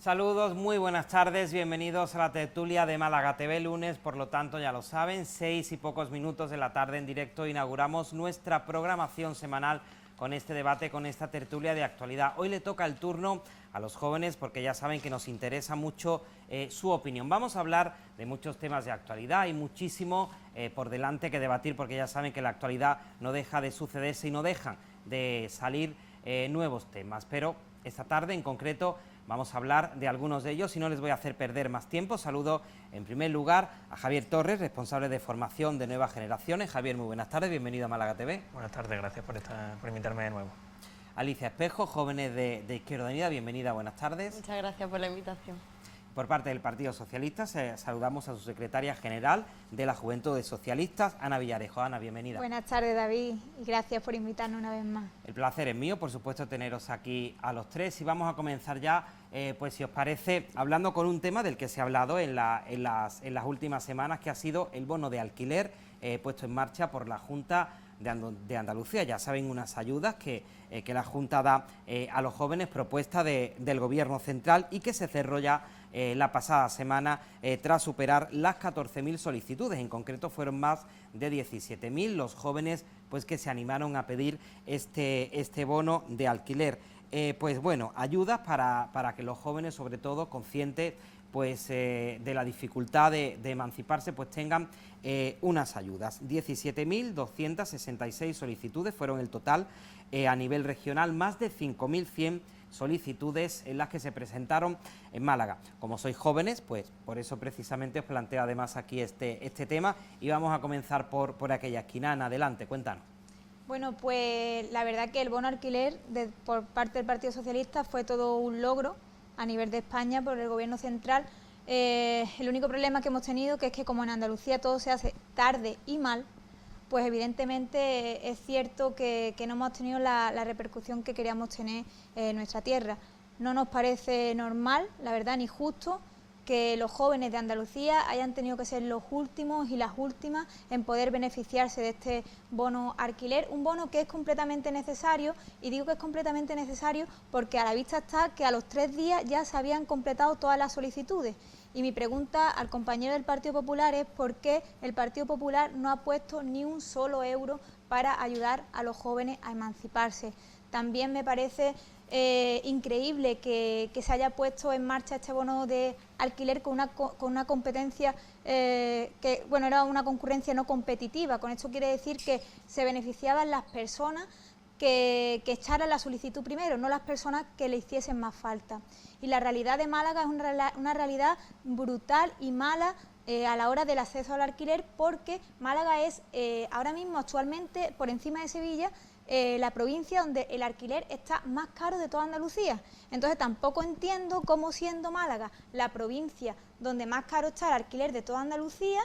Saludos, muy buenas tardes, bienvenidos a la tertulia de Málaga TV, lunes, por lo tanto ya lo saben, 6 y pocos minutos de la tarde en directo inauguramos nuestra programación semanal con este debate, con esta tertulia de actualidad. Hoy le toca el turno a los jóvenes porque ya saben que nos interesa mucho su opinión. Vamos a hablar de muchos temas de actualidad, hay muchísimo por delante que debatir porque ya saben que la actualidad no deja de sucederse y no dejan de salir nuevos temas, pero esta tarde en concreto vamos a hablar de algunos de ellos y no les voy a hacer perder más tiempo. Saludo en primer lugar a Javier Torres, responsable de formación de Nuevas Generaciones. Javier, muy buenas tardes, bienvenido a Málaga TV. Buenas tardes, gracias por invitarme de nuevo. Alicia Espejo, Jóvenes de Izquierda Unida, bienvenida, buenas tardes. Muchas gracias por la invitación. Por parte del Partido Socialista saludamos a su secretaria general de la Juventud de Socialistas, Ana Villarejo. Ana, bienvenida. Buenas tardes, David, y gracias por invitarnos una vez más. El placer es mío, por supuesto, teneros aquí a los tres y vamos a comenzar ya, pues si os parece, hablando con un tema del que se ha hablado en las últimas semanas, que ha sido el bono de alquiler puesto en marcha por la Junta de Andalucía. Ya saben, unas ayudas que la Junta da a los jóvenes, propuesta del Gobierno central y que se cerró ya la pasada semana tras superar las 14.000 solicitudes. En concreto fueron más de 17.000 los jóvenes pues que se animaron a pedir este bono de alquiler. Pues bueno, ayudas para que los jóvenes, sobre todo conscientes pues de la dificultad de emanciparse, pues tengan unas ayudas. 17.266 solicitudes fueron el total a nivel regional, más de 5.100 solicitudes en las que se presentaron en Málaga. Como sois jóvenes, pues por eso precisamente os planteo además aquí este tema y vamos a comenzar por aquella esquina. Ana, adelante, cuéntanos. Bueno, pues la verdad que el bono alquiler por parte del Partido Socialista fue todo un logro a nivel de España por el Gobierno central. El único problema que hemos tenido que es que como en Andalucía todo se hace tarde y mal, pues evidentemente es cierto que no hemos tenido la repercusión que queríamos tener en nuestra tierra. No nos parece normal, la verdad, ni justo que los jóvenes de Andalucía hayan tenido que ser los últimos y las últimas en poder beneficiarse de este bono alquiler, un bono que es completamente necesario, y digo que es completamente necesario porque a la vista está que a los 3 días ya se habían completado todas las solicitudes. Y mi pregunta al compañero del Partido Popular es por qué el Partido Popular no ha puesto ni un solo euro para ayudar a los jóvenes a emanciparse. También me parece increíble que se haya puesto en marcha este bono de alquiler con una competencia que, bueno, era una concurrencia no competitiva. Con esto quiere decir que se beneficiaban las personas que echaran la solicitud primero, no las personas que le hiciesen más falta. Y la realidad de Málaga es una realidad brutal y mala a la hora del acceso al alquiler, porque Málaga es ahora mismo actualmente por encima de Sevilla la provincia donde el alquiler está más caro de toda Andalucía. Entonces tampoco entiendo cómo, siendo Málaga la provincia donde más caro está el alquiler de toda Andalucía,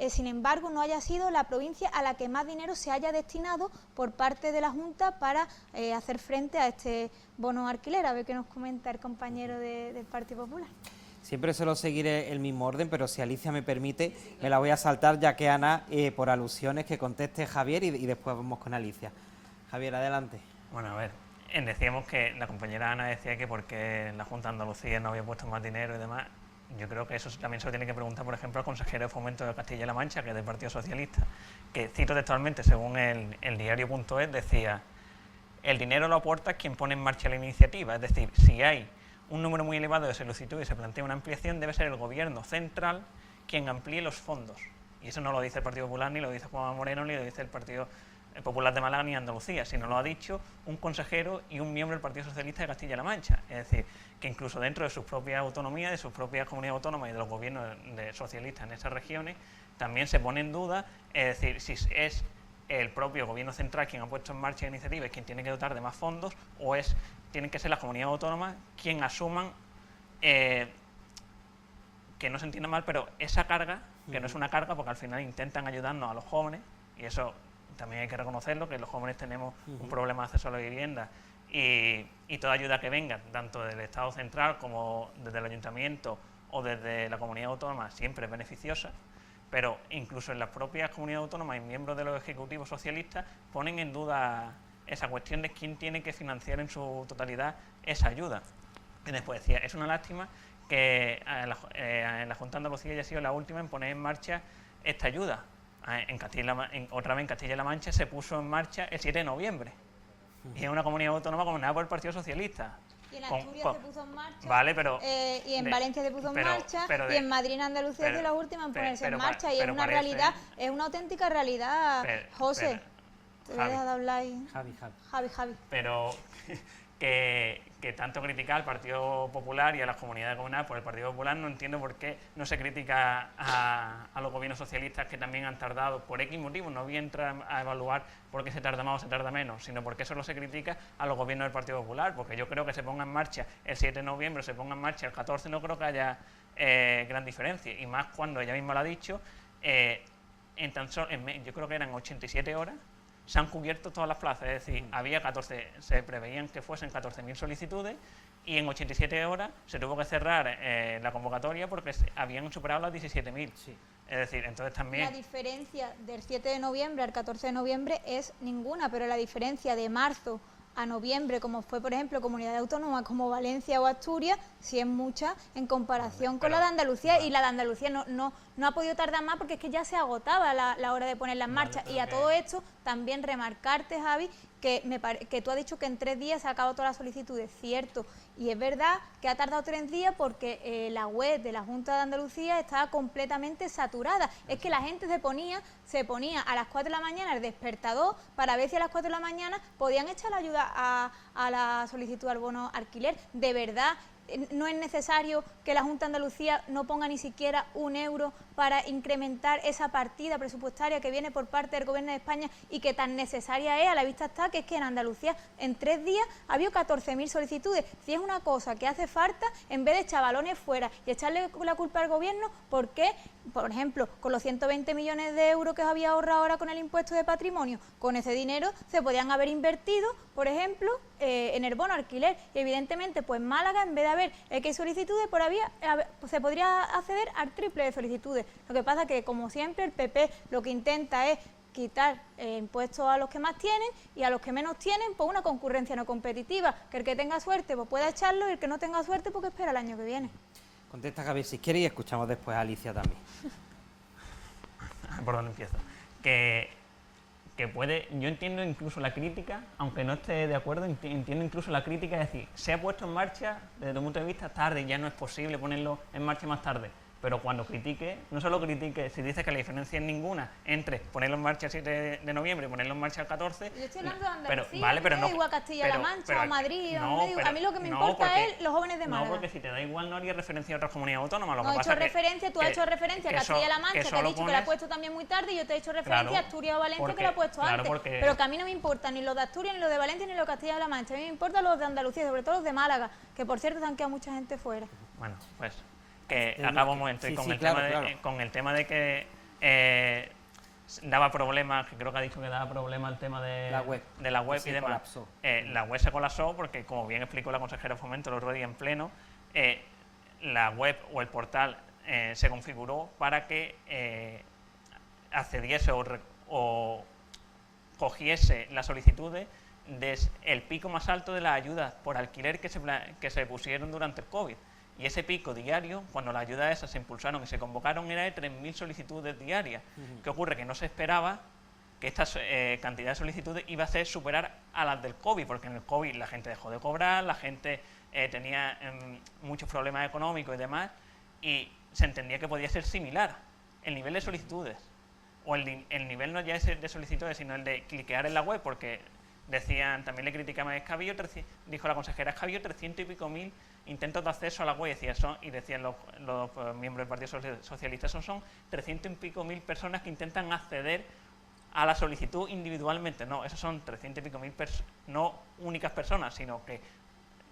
sin embargo no haya sido la provincia a la que más dinero se haya destinado por parte de la Junta para hacer frente a este bono alquiler. A ver qué nos comenta el compañero del Partido Popular. Siempre suelo seguir el mismo orden, pero si Alicia me permite, me la voy a saltar, ya que Ana, por alusiones, que conteste Javier y después vamos con Alicia. Javier, adelante. Bueno, a ver, decíamos que la compañera Ana decía que porque la Junta de Andalucía no había puesto más dinero y demás. Yo creo que eso también se lo tiene que preguntar, por ejemplo, al consejero de Fomento de Castilla-La Mancha, que es del Partido Socialista, que cito textualmente, según el diario.es, decía: el dinero lo aporta quien pone en marcha la iniciativa, es decir, si hay un número muy elevado de solicitudes y se plantea una ampliación, debe ser el Gobierno central quien amplíe los fondos. Y eso no lo dice el Partido Popular, ni lo dice Juanma Moreno, ni lo dice el Partido Popular de Málaga ni Andalucía, sino lo ha dicho un consejero y un miembro del Partido Socialista de Castilla-La Mancha. Es decir, que incluso dentro de sus propias autonomías, de sus propias comunidades autónomas y de los gobiernos socialistas en esas regiones, también se pone en duda, es decir, si es el propio Gobierno central quien ha puesto en marcha la iniciativa y quien tiene que dotar de más fondos, o tienen que ser las comunidades autónomas quien asuman, que no se entienda mal, pero esa carga, que no es una carga porque al final intentan ayudarnos a los jóvenes, y eso también hay que reconocerlo, que los jóvenes tenemos un problema de acceso a la vivienda, y toda ayuda que venga, tanto del Estado central como desde el Ayuntamiento o desde la comunidad autónoma, siempre es beneficiosa, pero incluso en las propias comunidades autónomas y miembros de los ejecutivos socialistas ponen en duda esa cuestión de quién tiene que financiar en su totalidad esa ayuda. Y después decía, es una lástima que la Junta de Andalucía haya sido la última en poner en marcha esta ayuda. Otra vez en Castilla-La Mancha se puso en marcha el 7 de noviembre. Y es una comunidad autónoma gobernada por el Partido Socialista. Y en Asturias se puso en marcha, vale, pero, y en Valencia se puso en marcha, y en Madrid, en Andalucía, es la última en ponerse en marcha, y es una realidad, es una auténtica realidad, José. Te voy a dejar de hablar ahí. Javi. Pero que tanto critica al Partido Popular y a las comunidades gobernadas por el Partido Popular, no entiendo por qué no se critica a los gobiernos socialistas que también han tardado por X motivos. No voy a entrar a evaluar por qué se tarda más o se tarda menos, sino por qué solo se critica a los gobiernos del Partido Popular, porque yo creo que se ponga en marcha el 7 de noviembre, se ponga en marcha el 14, no creo que haya gran diferencia, y más cuando ella misma lo ha dicho, yo creo que eran 87 horas, se han cubierto todas las plazas, es decir, había 14, se preveían que fuesen 14.000 solicitudes y en 87 horas se tuvo que cerrar la convocatoria porque habían superado las 17.000. Sí. Es decir, entonces también... La diferencia del 7 de noviembre al 14 de noviembre es ninguna, pero la diferencia de marzo a noviembre, como fue, por ejemplo, comunidades autónomas como Valencia o Asturias, sí es mucha en comparación con la de Andalucía, y la de Andalucía no ha podido tardar más porque es que ya se agotaba la hora de ponerla en marcha. Y a todo esto, también remarcarte, Javi, que tú has dicho que en 3 días se ha acabado todas las solicitudes, cierto, y es verdad que ha tardado 3 días porque la web de la Junta de Andalucía estaba completamente saturada. Es que la gente se ponía a las 4 de la mañana el despertador para ver si a las 4 de la mañana podían echar la ayuda a la solicitud al bono alquiler. De verdad, no es necesario que la Junta de Andalucía no ponga ni siquiera 1 euro para incrementar esa partida presupuestaria que viene por parte del Gobierno de España y que tan necesaria es. A la vista está que es que en Andalucía en 3 días ha habido 14.000 solicitudes. Si es una cosa que hace falta, en vez de echar balones fuera y echarle la culpa al Gobierno, ¿por qué? Por ejemplo, con los 120 millones de euros que había ahorrado ahora con el impuesto de patrimonio, con ese dinero se podían haber invertido, por ejemplo, en el bono alquiler. Y evidentemente, pues Málaga, en vez de haber X solicitudes, se podría acceder al triple de solicitudes. Lo que pasa que, como siempre, el PP lo que intenta es quitar impuestos a los que más tienen y a los que menos tienen, pues una concurrencia no competitiva, que el que tenga suerte pues pueda echarlo y el que no tenga suerte pues que espera el año que viene. Contesta Javier si quiere y escuchamos después a Alicia también. ¿Por dónde empiezo? Que puede, yo entiendo incluso la crítica, aunque no esté de acuerdo, entiendo incluso la crítica, es decir, se ha puesto en marcha desde tu punto de vista tarde, ya no es posible ponerlo en marcha más tarde. Pero cuando critique, no solo critique, si dice que la diferencia es ninguna entre ponerlo en marcha el 7 de noviembre y ponerlo en marcha el 14... Yo estoy hablando de Andalucía, vale, pero no, igual Castilla-La Mancha o Madrid, a mí lo que me importa es los jóvenes de Málaga. No, porque si te da igual no haría referencia a otras comunidades autónomas. Tú has hecho referencia a Castilla-La Mancha, que has dicho que la ha puesto también muy tarde, y yo te he hecho referencia a Asturias o Valencia, que la ha puesto antes. Pero que a mí no me importa ni los de Asturias, ni los de Valencia, ni los de Castilla-La Mancha. A mí me importan los de Andalucía, sobre todo los de Málaga, que por cierto se han quedado mucha gente fuera. Bueno, pues... que acabo un momento, y con el tema de que daba problemas, que creo que ha dicho que daba problemas el tema de la web y demás. La web se colapsó porque, como bien explicó la consejera de Fomento el otro día en pleno, la web o el portal se configuró para que accediese o cogiese las solicitudes desde el pico más alto de las ayudas por alquiler que se pusieron durante el COVID. Y ese pico diario, cuando las ayudas esas se impulsaron y se convocaron, era de 3.000 solicitudes diarias. ¿Qué ocurre? Que no se esperaba que esta cantidad de solicitudes iba a superar a las del COVID, porque en el COVID la gente dejó de cobrar, la gente tenía muchos problemas económicos y demás, y se entendía que podía ser similar el nivel de solicitudes, o el nivel no ya es de solicitudes, sino el de cliquear en la web, porque decían, también le criticaban, es que dijo la consejera, es que había 300 y pico mil intentos de acceso a la web, y decían los miembros del Partido Socialista, son 300 y pico mil personas que intentan acceder a la solicitud individualmente. No, esos son 300 y pico mil no únicas personas, sino que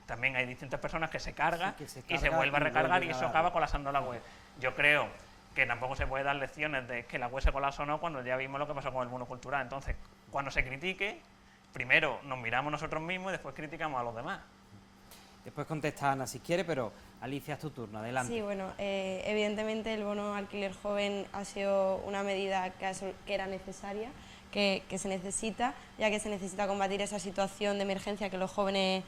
también hay distintas personas que se cargan y se vuelve a recargar, y eso acaba colapsando la web. Yo creo que tampoco se puede dar lecciones de que la web se colapsó o no, cuando ya vimos lo que pasó con el bono cultural. Entonces, cuando se critique, primero nos miramos nosotros mismos y después criticamos a los demás. Después contesta Ana si quiere, pero Alicia, es tu turno, adelante. Sí, bueno, evidentemente el bono alquiler joven ha sido una medida que era necesaria, que se necesita, ya que se necesita combatir esa situación de emergencia que los jóvenes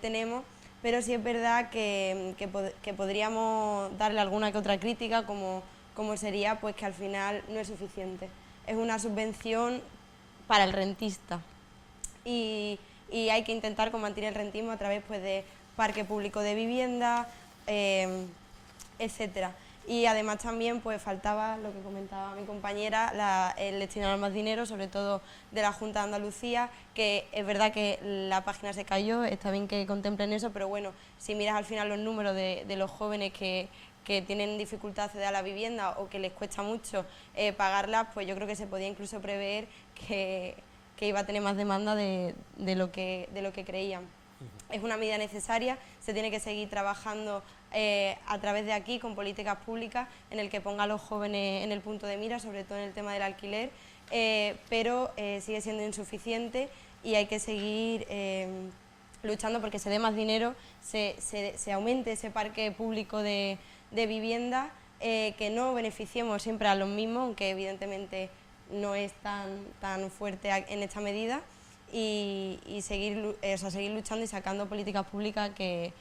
tenemos. pero sí es verdad que podríamos darle alguna que otra crítica, como sería pues que al final no es suficiente. Es una subvención para el rentista y hay que intentar combatir el rentismo a través pues, de parque público de vivienda, etcétera. Y además también pues faltaba lo que comentaba mi compañera, el destinar más dinero, sobre todo de la Junta de Andalucía, que es verdad que la página se cayó, está bien que contemplen eso, pero bueno, si miras al final los números de los jóvenes que tienen dificultad de acceder a la vivienda o que les cuesta mucho pagarlas, pues yo creo que se podía incluso prever que iba a tener más demanda de lo que creían. Es una medida necesaria, se tiene que seguir trabajando a través de aquí con políticas públicas en el que ponga a los jóvenes en el punto de mira, sobre todo en el tema del alquiler, pero sigue siendo insuficiente y hay que seguir luchando porque se dé más dinero, se aumente ese parque público de vivienda, que no beneficiemos siempre a los mismos, aunque evidentemente no es tan fuerte en esta medida, y seguir luchando y sacando políticas públicas que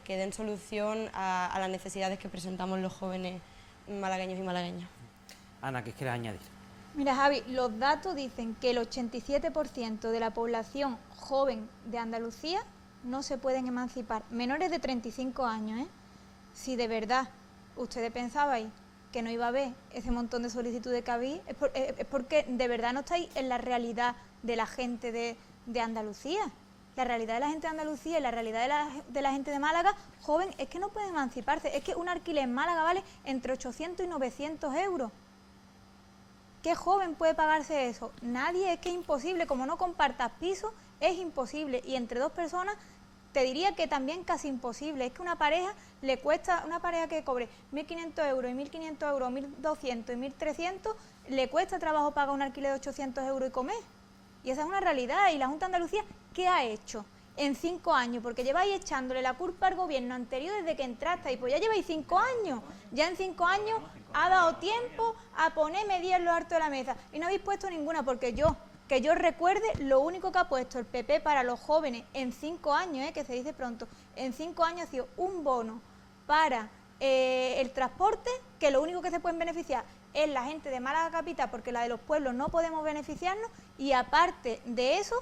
den solución a las necesidades que presentamos los jóvenes malagueños y malagueñas. Ana, ¿qué quieres añadir? Mira, Javi, los datos dicen que el 87% de la población joven de Andalucía no se pueden emancipar, menores de 35 años, ¿eh? Si de verdad ustedes pensabais que no iba a haber ese montón de solicitudes que habéis, es porque de verdad no estáis en la realidad de la gente de Andalucía. La realidad de la gente de Andalucía y la realidad de la gente de Málaga, joven, es que no pueden emanciparse. Es que un alquiler en Málaga vale entre 800 y 900 euros. ¿Qué joven puede pagarse eso? Nadie, es que es imposible. Como no compartas piso, es imposible. Y entre dos personas, te diría que también casi imposible. Es que una pareja le cuesta, una pareja que cobre 1.500 euros y 1.500 euros, 1.200 y 1.300, le cuesta trabajo pagar un alquiler de 800 euros y comer. Y esa es una realidad. Y la Junta de Andalucía, ¿qué ha hecho en 5 años? Porque lleváis echándole la culpa al gobierno anterior desde que entraste y pues ya lleváis 5 años. Ya en 5 años ha dado tiempo a poner medidas en lo alto de la mesa. Y no habéis puesto ninguna, porque que yo recuerde, lo único que ha puesto el PP para los jóvenes en 5 años, que se dice pronto, en 5 años ha sido un bono para el transporte, que lo único que se pueden beneficiar es la gente de Málaga Capital, porque la de los pueblos no podemos beneficiarnos, y aparte de eso,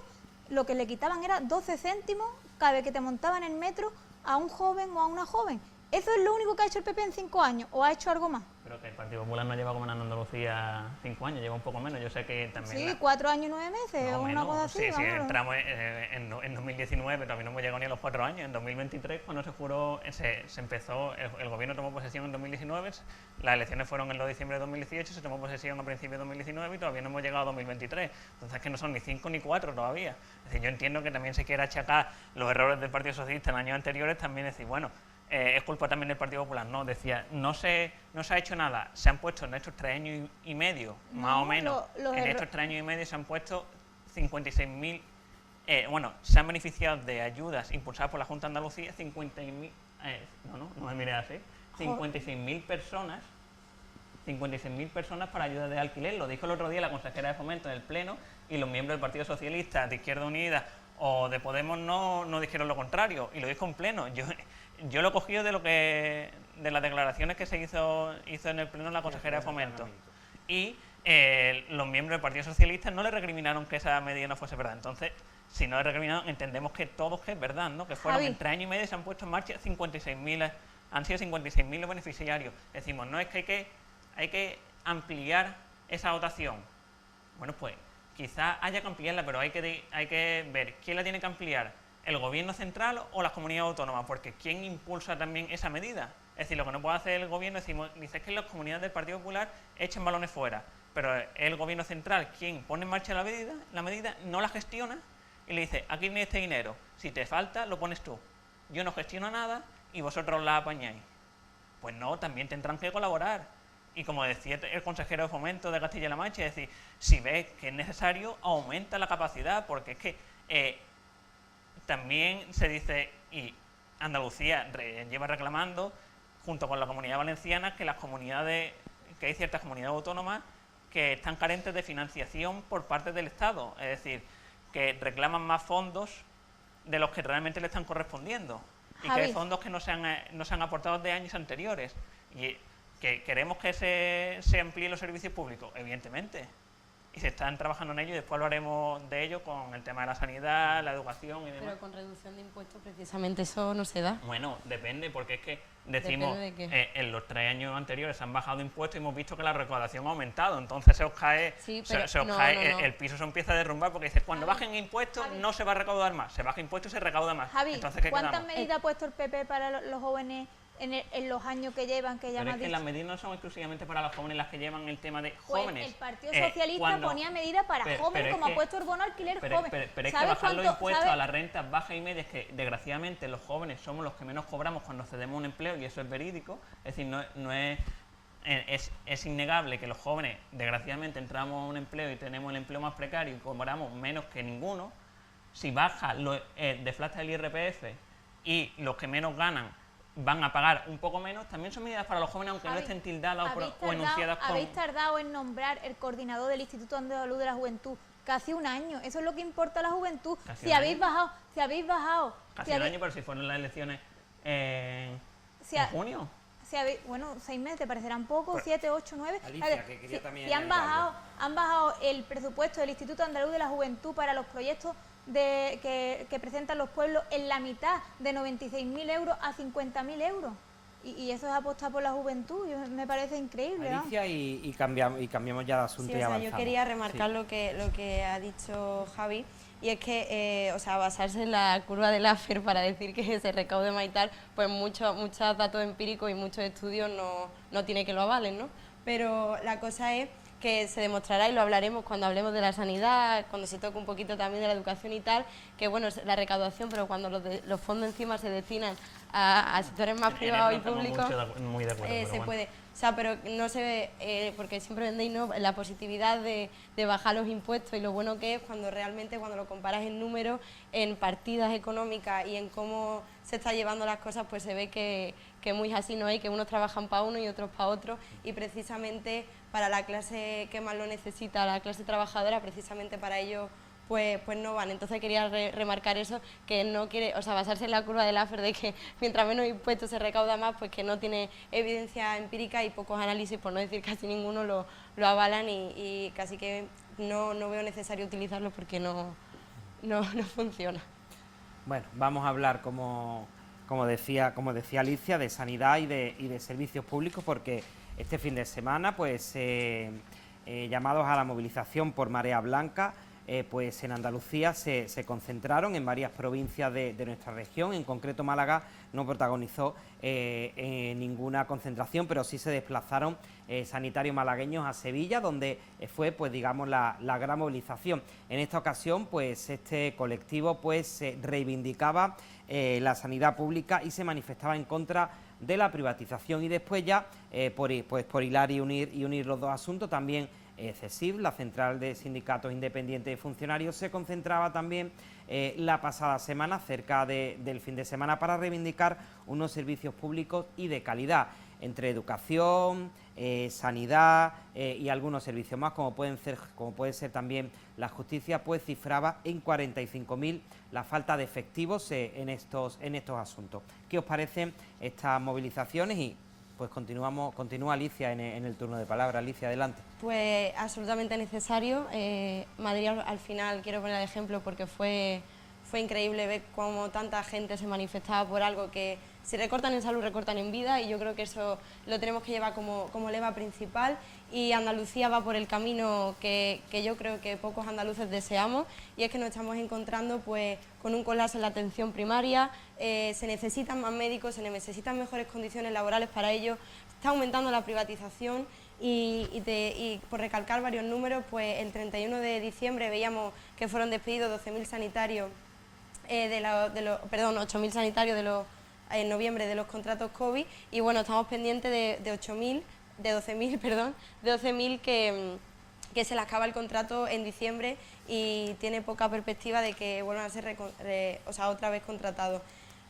lo que le quitaban era 12 céntimos cada vez que te montaban en el metro a un joven o a una joven. ¿Eso es lo único que ha hecho el PP en 5 años o ha hecho algo más? Pero que el Partido Popular no lleva gobernando Andalucía 5 años, lleva un poco menos. Yo sé que también... Sí, 4 años y 9 meses, o una cosa así. Sí, entramos en 2019, todavía no hemos llegado ni a los 4 años. En 2023, cuando se juró, se empezó, el gobierno tomó posesión en 2019, las elecciones fueron en diciembre de 2018, se tomó posesión a principios de 2019 y todavía no hemos llegado a 2023. Entonces, que no son ni 5 ni 4 todavía. Es decir, yo entiendo que también se quiera achacar los errores del Partido Socialista en años anteriores, también decir, bueno, es culpa también del Partido Popular. No, decía, no se ha hecho nada. Se han puesto en estos 3 años y medio, más o menos, en estos 3 años y medio se han puesto 56.000, se han beneficiado de ayudas impulsadas por la Junta de Andalucía, 50.000, no me mires así, 56.000 personas, 56.000 personas para ayudas de alquiler. Lo dijo el otro día la consejera de Fomento en el Pleno, y los miembros del Partido Socialista, de Izquierda Unida o de Podemos no dijeron lo contrario, y lo dijo en Pleno. Yo lo he cogido de las declaraciones que se hizo en el Pleno la consejera de Fomento. Y los miembros del Partido Socialista no le recriminaron que esa medida no fuese verdad. Entonces, si no le recriminaron, entendemos que todos que es verdad, ¿no? Que fueron en 3 años y medio, se han puesto en marcha 56.000, han sido 56.000 los beneficiarios. Decimos, no, es que hay que ampliar esa dotación. Bueno, pues quizás haya que ampliarla, pero hay que ver quién la tiene que ampliar, el gobierno central o las comunidades autónomas, porque ¿quién impulsa también esa medida? Es decir, lo que no puede hacer el gobierno, dice que las comunidades del Partido Popular echen balones fuera, pero el gobierno central, quien pone en marcha la medida no la gestiona y le dice, aquí viene este dinero, si te falta lo pones tú, yo no gestiono nada y vosotros la apañáis. Pues no, también tendrán que colaborar. Y como decía el consejero de Fomento de Castilla-La Mancha, es decir, si ves que es necesario, aumenta la capacidad, porque es que también se dice, y Andalucía lleva reclamando, junto con la Comunidad Valenciana, que hay ciertas comunidades autónomas que están carentes de financiación por parte del Estado, es decir, que reclaman más fondos de los que realmente le están correspondiendo. Y que Javi. hay fondos que no se han aportado de años anteriores. Y que queremos que se amplíen los servicios públicos, evidentemente. Y se están trabajando en ello y después hablaremos de ello con el tema de la sanidad, la educación y demás. Pero con reducción de impuestos precisamente eso no se da. Bueno, depende, porque es que decimos, Depende de qué. en los 3 años anteriores se han bajado impuestos y hemos visto que la recaudación ha aumentado, entonces se os cae, Sí, se pero os no, cae no. El piso se empieza a derrumbar porque dices, cuando bajen impuestos no se va a recaudar más, se baja impuestos y se recauda más. Javi, Entonces, ¿qué ¿cuántas quedamos? medidas ha puesto el PP para los jóvenes en los años que llevan, que ya Pero me es has que dicho? las medidas no son exclusivamente para los jóvenes las que llevan el tema de Pues jóvenes. el Partido Socialista ponía medidas para jóvenes, es como que- ha puesto el bono alquiler joven. Pero es que ¿Sabes bajar los cuánto- impuestos sabes? a las rentas bajas y medias, que desgraciadamente los jóvenes somos los que menos cobramos cuando cedemos un empleo, y eso es verídico, es decir, es innegable que los jóvenes, desgraciadamente, entramos a un empleo y tenemos el empleo más precario y cobramos menos que ninguno. Si baja, deflacta el IRPF y los que menos ganan van a pagar un poco menos, también son medidas para los jóvenes, aunque no Javi, estén tildadas ¿habéis o enunciadas con... Habéis tardado en nombrar el coordinador del Instituto Andaluz de la Juventud casi un año. Eso es lo que importa a la juventud. ¿Casi Si un habéis año? bajado, si habéis bajado, Casi si un habéis- año, pero si fueron las elecciones si en ha- junio. si habéis- bueno, 6 meses, ¿te parecerán poco? 7, 8, 9. Alicia, que quería también si han añadir algo. bajado el presupuesto del Instituto Andaluz de la Juventud para los proyectos que presentan los pueblos en la mitad, de 96.000 euros a 50.000 euros. Y eso es apostar por la juventud, me parece increíble. ¿no? Alicia, y cambiamos ya de asunto Sí, y o sea, yo avanzamos. quería remarcar Sí. lo que ha dicho Javi, y es que, o sea, basarse en la curva de Laffer para decir que se recaude más y tal, pues muchos datos empíricos y muchos estudios no tiene que lo avalen, ¿no? Pero la cosa es que se demostrará, y lo hablaremos cuando hablemos de la sanidad, cuando se toque un poquito también de la educación y tal, que bueno, es la recaudación, pero cuando los fondos encima se destinan a sectores más En privados y eso estamos públicos, muy de acuerdo, pero se bueno. puede. O sea, pero no se ve, porque siempre vendéis, ¿no?, la positividad de bajar los impuestos, y lo bueno que es cuando realmente, cuando lo comparas en números, en partidas económicas y en cómo se está llevando las cosas, pues se ve que muy así no hay, que unos trabajan para uno y otros para otro, y precisamente para la clase que más lo necesita, la clase trabajadora, precisamente para ellos pues no van. Entonces quería remarcar eso, que no quiere, o sea, basarse en la curva de Laffer de que mientras menos impuestos se recauda más, pues que no tiene evidencia empírica, y pocos análisis, por no decir casi ninguno, lo avalan, y casi que no veo necesario utilizarlo porque no funciona. Bueno, vamos a hablar, como decía Alicia, de sanidad y de servicios públicos, porque este fin de semana, pues llamados a la movilización por Marea Blanca, pues en Andalucía se concentraron en varias provincias de nuestra región. En concreto, Málaga no protagonizó ninguna concentración, pero sí se desplazaron sanitarios malagueños a Sevilla, donde fue, pues digamos, la gran movilización. En esta ocasión, pues este colectivo pues reivindicaba la sanidad pública y se manifestaba en contra de la privatización. Y después ya, por hilar y unir los dos asuntos, también CESIF, la Central de Sindicatos Independientes de Funcionarios, se concentraba también la pasada semana, cerca del fin de semana, para reivindicar unos servicios públicos y de calidad, entre educación, sanidad y algunos servicios más, como puede ser también la justicia, pues cifraba en 45.000 la falta de efectivos en estos asuntos. ¿Qué os parecen estas movilizaciones? Y pues continúa Alicia en el turno de palabra. Alicia, adelante. Pues absolutamente necesario. Madrid al final, quiero poner el ejemplo porque fue increíble ver cómo tanta gente se manifestaba por algo que, si recortan en salud, recortan en vida, y yo creo que eso lo tenemos que llevar como lema principal, y Andalucía va por el camino que yo creo que pocos andaluces deseamos, y es que nos estamos encontrando pues con un colapso en la atención primaria. Se necesitan más médicos, se necesitan mejores condiciones laborales para ello, está aumentando la privatización, y por recalcar varios números, pues el 31 de diciembre veíamos que fueron despedidos 12.000 sanitarios, 8.000 sanitarios en noviembre de los contratos COVID, y bueno, estamos pendientes de 12.000 que se les acaba el contrato en diciembre, y tiene poca perspectiva de que vuelvan a ser otra vez contratados.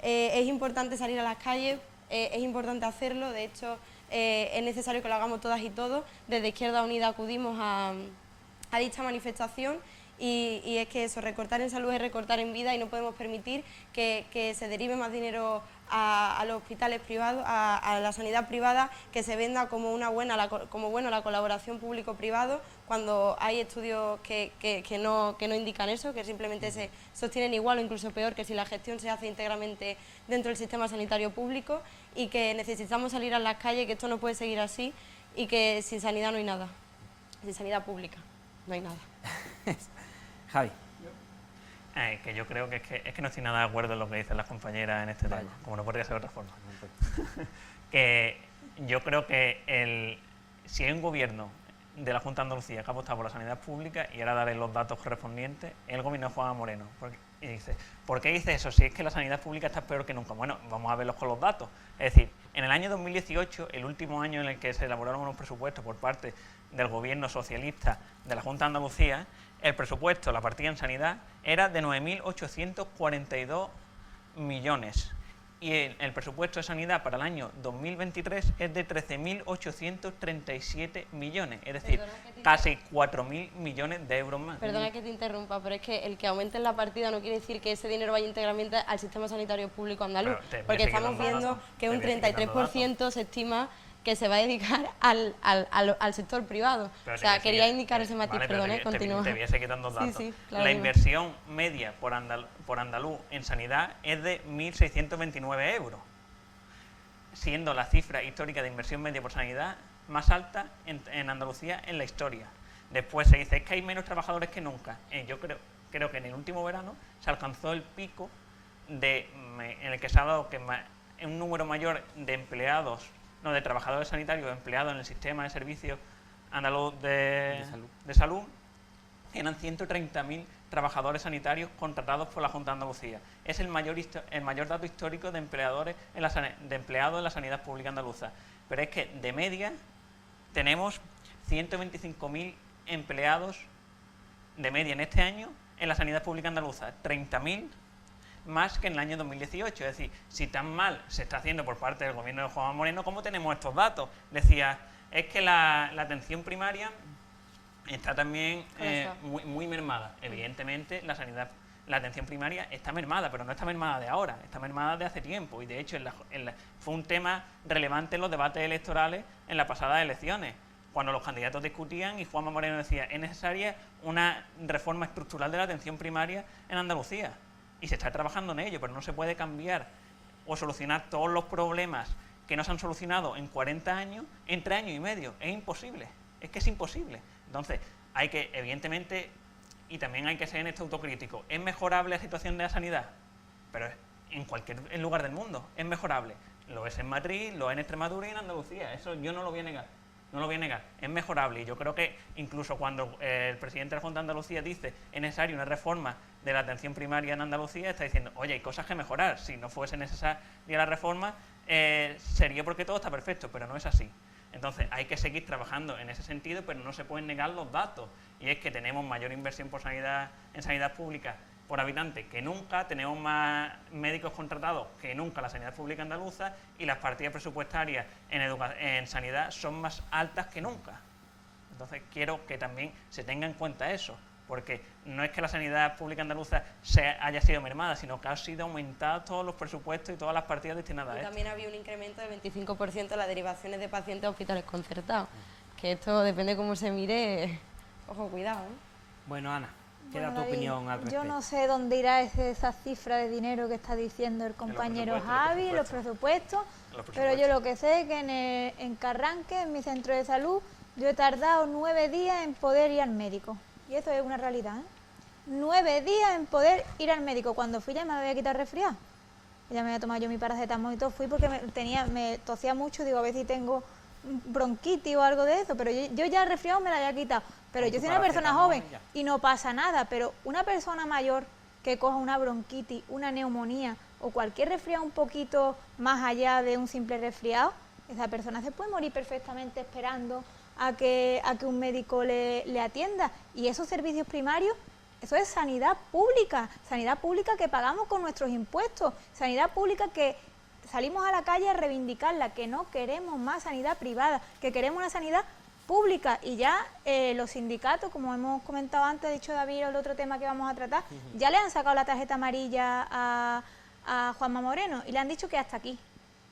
Es importante salir a las calles, es importante hacerlo, de hecho es necesario que lo hagamos todas y todos. Desde Izquierda Unida acudimos a dicha manifestación, y es que eso, recortar en salud es recortar en vida y no podemos permitir que se derive más dinero a los hospitales privados, a la sanidad privada, que se venda como la colaboración público-privado, cuando hay estudios que no indican eso, que simplemente se sostienen igual o incluso peor que si la gestión se hace íntegramente dentro del sistema sanitario público, y que necesitamos salir a las calles, que esto no puede seguir así y que sin sanidad no hay nada, sin sanidad pública no hay nada. Javi. Que yo creo que es que no estoy nada de acuerdo en lo que dicen las compañeras en este tema, como no podría ser de otra forma. Que yo creo que si hay un gobierno de la Junta de Andalucía que ha apostado por la sanidad pública, y ahora daré los datos correspondientes, es el gobierno de Juanma Moreno. Y dice, ¿por qué dice eso? Si es que la sanidad pública está peor que nunca. Bueno, vamos a verlos con los datos. Es decir, en el año 2018, el último año en el que se elaboraron unos presupuestos por parte del gobierno socialista de la Junta de Andalucía, el presupuesto, la partida en sanidad, era de 9.842 millones. Y el presupuesto de sanidad para el año 2023 es de 13.837 millones, es decir, casi 4.000 millones de euros más. Perdona que te interrumpa, pero es que el que aumente la partida no quiere decir que ese dinero vaya íntegramente al sistema sanitario público andaluz, porque estamos viendo que un 33% se estima que se va a dedicar al sector privado. Pero o sea, quería indicar ese matiz, vale, perdón, continúa. Te voy a seguir dando datos. Sí, claro, la inversión media por andaluz en sanidad es de 1.629 euros, siendo la cifra histórica de inversión media por sanidad más alta en Andalucía en la historia. Después se dice, es que hay menos trabajadores que nunca. Yo creo que en el último verano se alcanzó el pico en el que se ha dado un número mayor de empleados, de trabajadores sanitarios empleados en el sistema de servicios andaluz de salud, eran 130.000 trabajadores sanitarios contratados por la Junta de Andalucía. Es el mayor dato histórico de empleados en la sanidad pública andaluza. Pero es que de media tenemos 125.000 empleados de media en este año en la sanidad pública andaluza, 30.000 más que en el año 2018. Es decir, si tan mal se está haciendo por parte del gobierno de Juanma Moreno, ¿cómo tenemos estos datos? Decía, es que la atención primaria está también muy mermada. Evidentemente, la atención primaria está mermada, pero no está mermada de ahora, está mermada de hace tiempo. Y de hecho, fue un tema relevante en los debates electorales en las pasadas elecciones, cuando los candidatos discutían y Juanma Moreno decía, es necesaria una reforma estructural de la atención primaria en Andalucía. Y se está trabajando en ello, pero no se puede cambiar o solucionar todos los problemas que no se han solucionado en 40 años en 3 años y medio. Es imposible, es que es imposible. Entonces, hay que, evidentemente, y también hay que ser en esto autocrítico, ¿es mejorable la situación de la sanidad? Pero en cualquier lugar del mundo es mejorable. Lo es en Madrid, lo es en Extremadura y en Andalucía. Eso yo no lo voy a negar. No lo voy a negar, es mejorable, y yo creo que incluso cuando el presidente de la Junta de Andalucía dice es necesaria una reforma de la atención primaria en Andalucía, está diciendo, oye, hay cosas que mejorar, si no fuese necesaria la reforma sería porque todo está perfecto, pero no es así. Entonces hay que seguir trabajando en ese sentido, pero no se pueden negar los datos, y es que tenemos mayor inversión en sanidad pública por habitante que nunca, tenemos más médicos contratados que nunca la sanidad pública andaluza, y las partidas presupuestarias en sanidad son más altas que nunca. Entonces quiero que también se tenga en cuenta eso, porque no es que la sanidad pública andaluza haya sido mermada, sino que han sido aumentados todos los presupuestos y todas las partidas destinadas a esto. También había un incremento del 25% en las derivaciones de pacientes a hospitales concertados, que esto depende cómo se mire, ojo, cuidado, ¿eh? Bueno, Ana, ¿qué da tu David, opinión al respecto? Yo no sé dónde irá esa cifra de dinero que está diciendo el compañero Javi, los presupuestos, pero yo lo que sé es que en Carranque, en mi centro de salud, yo he tardado 9 días en poder ir al médico. Y eso es una realidad, ¿eh? 9 días en poder ir al médico. Cuando fui ya me había quitado resfriado. Ya me había tomado yo mi paracetamol y todo. Fui porque me tosía mucho, digo, a ver si tengo bronquitis o algo de eso, pero yo ya el resfriado me la había quitado. Pero yo soy una persona joven y no pasa nada, pero una persona mayor que coja una bronquitis, una neumonía o cualquier resfriado un poquito más allá de un simple resfriado, esa persona se puede morir perfectamente esperando a que un médico le atienda. Y esos servicios primarios, eso es sanidad pública que pagamos con nuestros impuestos, sanidad pública que salimos a la calle a reivindicarla, que no queremos más sanidad privada, que queremos una sanidad pública, y ya los sindicatos, como hemos comentado antes, ha dicho David, el otro tema que vamos a tratar, ya le han sacado la tarjeta amarilla a Juanma Moreno y le han dicho que hasta aquí.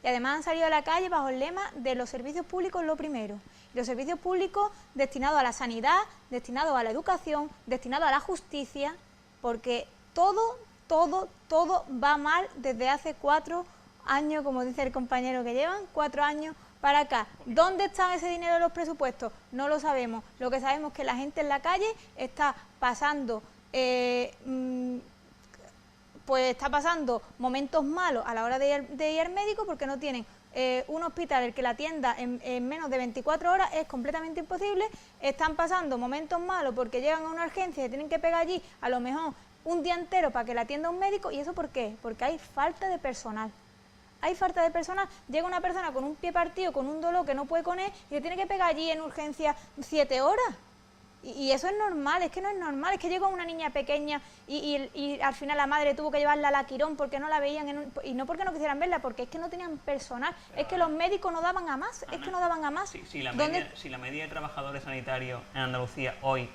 Y además han salido a la calle bajo el lema de los servicios públicos lo primero. Y los servicios públicos destinados a la sanidad, destinados a la educación, destinados a la justicia, porque todo va mal desde hace 4 años, como dice el compañero que llevan, 4 años para acá. ¿Dónde está ese dinero de los presupuestos? No lo sabemos. Lo que sabemos es que la gente en la calle está pasando momentos malos a la hora de ir al médico, porque no tienen un hospital el que la atienda en menos de 24 horas, es completamente imposible. Están pasando momentos malos porque llegan a una urgencia y tienen que pegar allí a lo mejor un día entero para que la atienda un médico. ¿Y eso por qué? Porque hay falta de personal. Hay falta de personal, llega una persona con un pie partido, con un dolor que no puede con él, y se tiene que pegar allí en urgencia 7 horas. Y eso es normal, es que no es normal, es que llegó una niña pequeña y al final la madre tuvo que llevarla a la Quirón porque no la veían, y no porque no quisieran verla, porque es que no tienen personal. Pero es que los médicos no daban a más, Ana, es que no daban a más. Si la media de trabajadores sanitarios en Andalucía hoy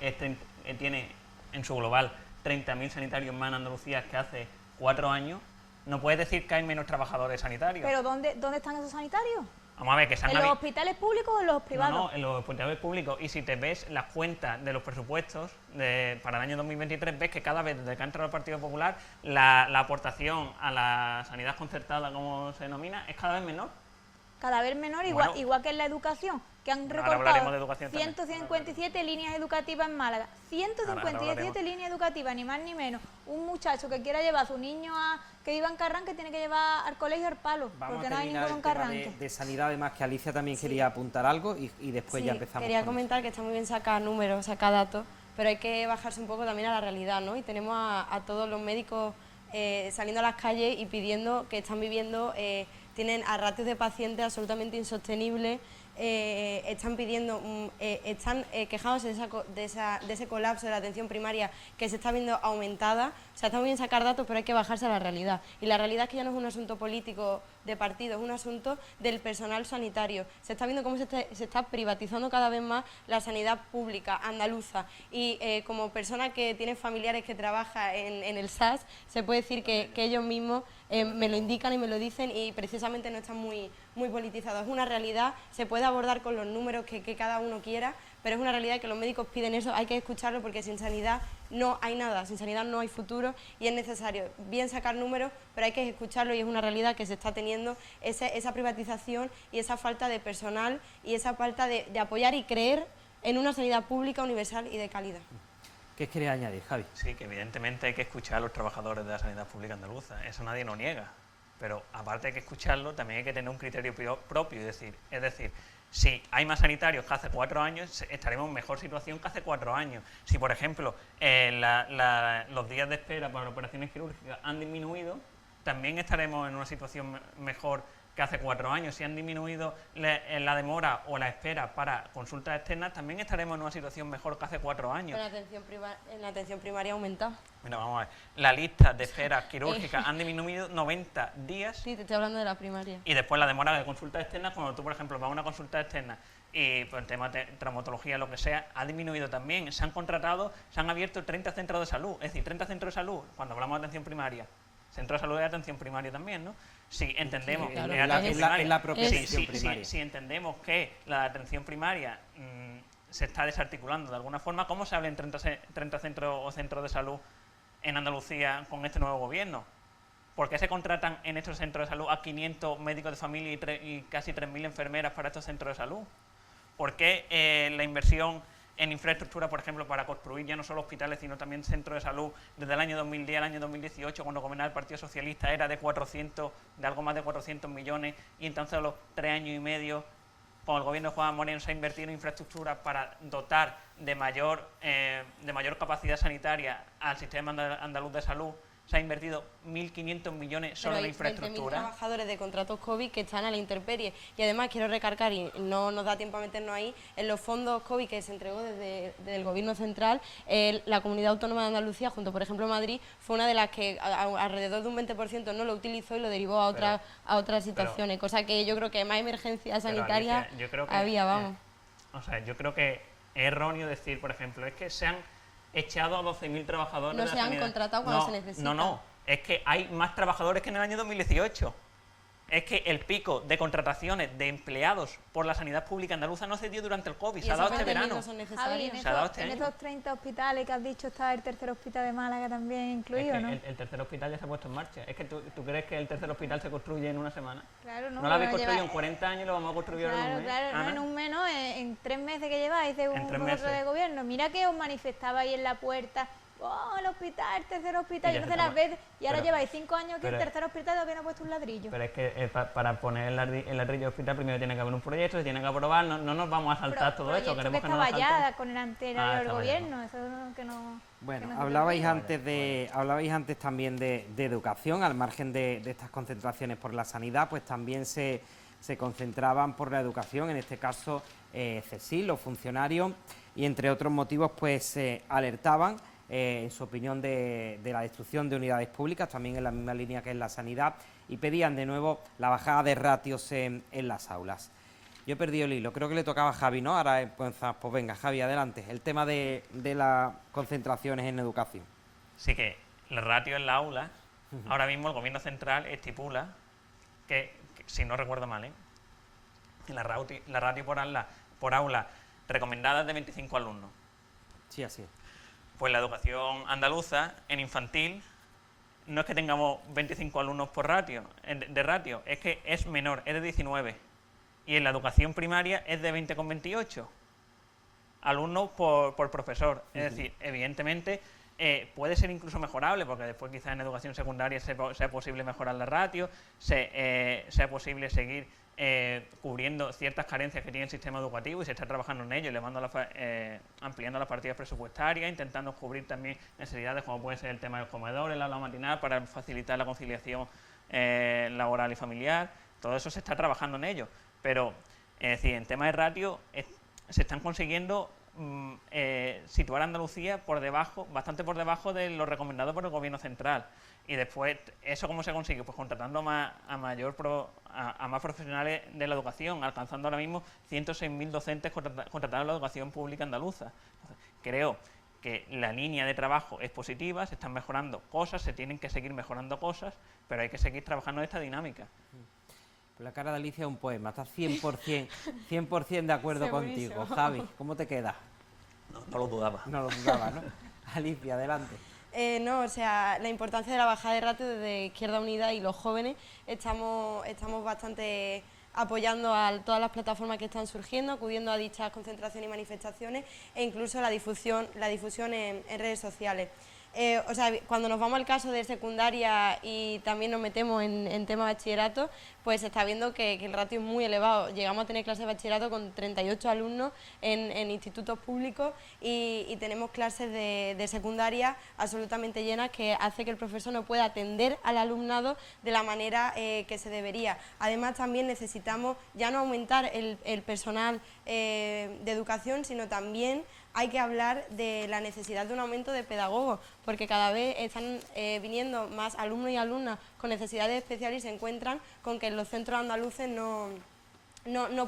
tiene en su global 30.000 sanitarios más en Andalucía que hace 4 años, no puedes decir que hay menos trabajadores sanitarios. ¿Pero dónde están esos sanitarios? Vamos a ver, que se han ¿En los hospitales públicos o en los privados? No, en los hospitales públicos. Y si te ves las cuentas de los presupuestos para el año 2023, ves que cada vez desde que ha entrado el Partido Popular, la aportación a la sanidad concertada, como se denomina, es cada vez menor. Cada vez menor, igual que en la educación, que han hablaremos de recortado educación 157 líneas educativas en Málaga. 157 líneas educativas, ni más ni menos. Un muchacho que quiera llevar a su niño que viva en Carranque tiene que llevar al colegio al palo, porque no hay ninguno en Carranque. De sanidad, además, que Alicia también quería apuntar algo y después ya empezamos. Quería comentar que está muy bien sacar números, sacar datos, pero hay que bajarse un poco también a la realidad, ¿no? Y tenemos a todos los médicos saliendo a las calles y pidiendo que están viviendo... tienen a ratios de pacientes absolutamente insostenibles, están pidiendo, están quejándose de ese colapso de la atención primaria que se está viendo aumentada. O sea, está muy bien sacar datos, pero hay que bajarse a la realidad. Y la realidad es que ya no es un asunto político de partido, es un asunto del personal sanitario. Se está viendo cómo se está privatizando cada vez más la sanidad pública andaluza. Y como persona que tiene familiares que trabaja en el SAS, se puede decir que ellos mismos me lo indican y me lo dicen, y precisamente no están muy politizados. Es una realidad, se puede abordar con los números que cada uno quiera, pero es una realidad que los médicos piden eso, hay que escucharlo, porque sin sanidad no hay nada, sin sanidad no hay futuro, y es necesario bien sacar números, pero hay que escucharlo, y es una realidad que se está teniendo esa privatización y esa falta de personal y esa falta de apoyar y creer en una sanidad pública, universal y de calidad. ¿Qué quería añadir, Javi? Sí, que evidentemente hay que escuchar a los trabajadores de la sanidad pública andaluza, eso nadie lo niega, pero aparte de que escucharlo, también hay que tener un criterio propio, es decir, si hay más sanitarios que hace 4 años, estaremos en mejor situación que hace 4 años. Si, por ejemplo, los días de espera para operaciones quirúrgicas han disminuido, también estaremos en una situación mejor que hace 4 años. Si han disminuido la demora o la espera para consultas externas, también estaremos en una situación mejor que hace 4 años. En la atención primaria ha aumentado. Mira, vamos a ver. La lista de esperas quirúrgicas han disminuido 90 días. Sí, te estoy hablando de la primaria. Y después la demora de consultas externas, cuando tú, por ejemplo, vas a una consulta externa y por el tema de traumatología, lo que sea, ha disminuido también. Se han contratado, se han abierto 30 centros de salud. Es decir, 30 centros de salud, cuando hablamos de atención primaria. Centro de salud de atención primaria también, ¿no? Si entendemos que la propia atención primaria. Si entendemos que la atención primaria se está desarticulando de alguna forma, ¿cómo se habla en 30 centros o centros de salud en Andalucía con este nuevo gobierno? ¿Por qué se contratan en estos centros de salud a 500 médicos de familia y casi 3.000 enfermeras para estos centros de salud? ¿Por qué la inversión en infraestructura, por ejemplo, para construir ya no solo hospitales, sino también centros de salud, desde el año 2010 al año 2018, cuando gobernaba el Partido Socialista, era de algo más de 400 millones, y entonces a los 3 años y medio, con el gobierno de Juan Moreno, se ha invertido en infraestructura para dotar de mayor capacidad sanitaria al sistema andaluz de salud. Se ha invertido 1.500 millones solo en infraestructura. Hay 20.000 trabajadores de contratos COVID que están a la intemperie. Y además quiero recargar, y no nos da tiempo a meternos ahí, en los fondos COVID que se entregó desde el Gobierno central, la Comunidad Autónoma de Andalucía, junto por ejemplo Madrid, fue una de las que alrededor de un 20% no lo utilizó y lo derivó a otras situaciones. Cosa que yo creo que más emergencia sanitaria Alicia, yo creo que, había, vamos. O sea, yo creo que es erróneo decir, por ejemplo, es que se han echado a 12.000 trabajadores No de la se han sanidad. contratado cuando se necesita. No, es que hay más trabajadores que en el año 2018. Es que el pico de contrataciones de empleados por la sanidad pública andaluza no se dio durante el COVID, se ha dado este verano. Son Javi, necesarios. Se ha dado este en año. esos 30 hospitales que has dicho está el tercer hospital de Málaga también incluido, Es que ¿no? el tercer hospital ya se ha puesto en marcha. Es que tú crees que el tercer hospital se construye en una semana. Claro, No lo habéis pero construido lleva- en 40 años, lo vamos a construir ahora en un mes. Claro, no Ana. en un mes, no, en 3 meses que lleváis de En 3 vosotros meses. de gobierno. Mira que os manifestabais en la puerta, oh, el hospital, el tercer hospital, Y yo ya no se sé las está- veces, y ahora pero- lleváis 5 años que el pero- tercer hospital todavía no ha puesto un ladrillo. Pero es que para poner el ladrillo de hospital primero tiene que haber un proyecto, se tiene que aprobar, no nos vamos a saltar todo esto, proyecto queremos que que no nos estaba salten. ya con el anterior Ah, estaba ya, gobierno, eso no, que no... Bueno, que no se hablabais termine. hablabais antes también de educación, al margen de estas concentraciones por la sanidad, pues también se concentraban por la educación, en este caso CSIC, los funcionarios, y entre otros motivos pues alertaban en su opinión de la destrucción de unidades públicas, también en la misma línea que en la sanidad, y pedían de nuevo la bajada de ratios en las aulas. Yo he perdido el hilo, creo que le tocaba a Javi, ¿no? Ahora pues venga, Javi, adelante. El tema de las concentraciones en educación. Sí que el ratio en la aula, ahora mismo el gobierno central estipula que si no recuerdo mal, la ratio por aula recomendada es de 25 alumnos. Sí, así es. Pues la educación andaluza, en infantil, no es que tengamos 25 alumnos por ratio, de ratio, es que es menor, es de 19. Y en la educación primaria es de 20,28 alumnos por profesor. Es decir, evidentemente puede ser incluso mejorable, porque después quizás en educación secundaria sea posible mejorar la ratio, sea posible seguir cubriendo ciertas carencias que tiene el sistema educativo, y se está trabajando en ello, ampliando las partidas presupuestarias, intentando cubrir también necesidades como puede ser el tema del comedor, el aula matinal, para facilitar la conciliación laboral y familiar. Todo eso se está trabajando en ello, pero es decir, en tema de ratio se están consiguiendo situar a Andalucía bastante por debajo de lo recomendado por el gobierno central. Y después, ¿eso cómo se consigue? Pues contratando a más profesionales de la educación, alcanzando ahora mismo 106.000 docentes contratados en la educación pública andaluza. Entonces, creo que la línea de trabajo es positiva, se están mejorando cosas, se tienen que seguir mejorando cosas, pero hay que seguir trabajando en esta dinámica. La cara de Alicia es un poema, estás 100% de acuerdo Sí, contigo. buenísimo. Javi, ¿cómo te queda? No lo dudaba. No lo dudaba, ¿no? Alicia, adelante. No, o sea, la importancia de la bajada de ratio desde Izquierda Unida y los jóvenes estamos bastante apoyando a todas las plataformas que están surgiendo, acudiendo a dichas concentraciones y manifestaciones, e incluso la difusión en redes sociales. O sea, cuando nos vamos al caso de secundaria y también nos metemos en tema bachillerato, pues se está viendo que el ratio es muy elevado. Llegamos a tener clases de bachillerato con 38 alumnos en institutos públicos, y tenemos clases de secundaria absolutamente llenas, que hace que el profesor no pueda atender al alumnado de la manera que se debería. Además, también necesitamos ya no aumentar el personal de educación, sino también hay que hablar de la necesidad de un aumento de pedagogos, porque cada vez están viniendo más alumnos y alumnas con necesidades especiales, y se encuentran con que en los centros andaluces no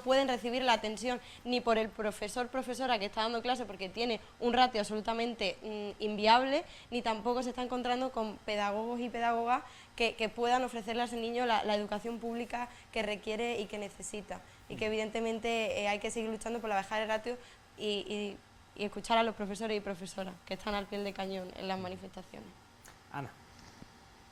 pueden recibir la atención ni por el profesora que está dando clase, porque tiene un ratio absolutamente inviable, ni tampoco se está encontrando con pedagogos y pedagogas que puedan ofrecerle a ese niño la educación pública que requiere y que necesita. Y que evidentemente hay que seguir luchando por la bajada de ratio y escuchar a los profesores y profesoras que están al pie del cañón en las manifestaciones. Ana.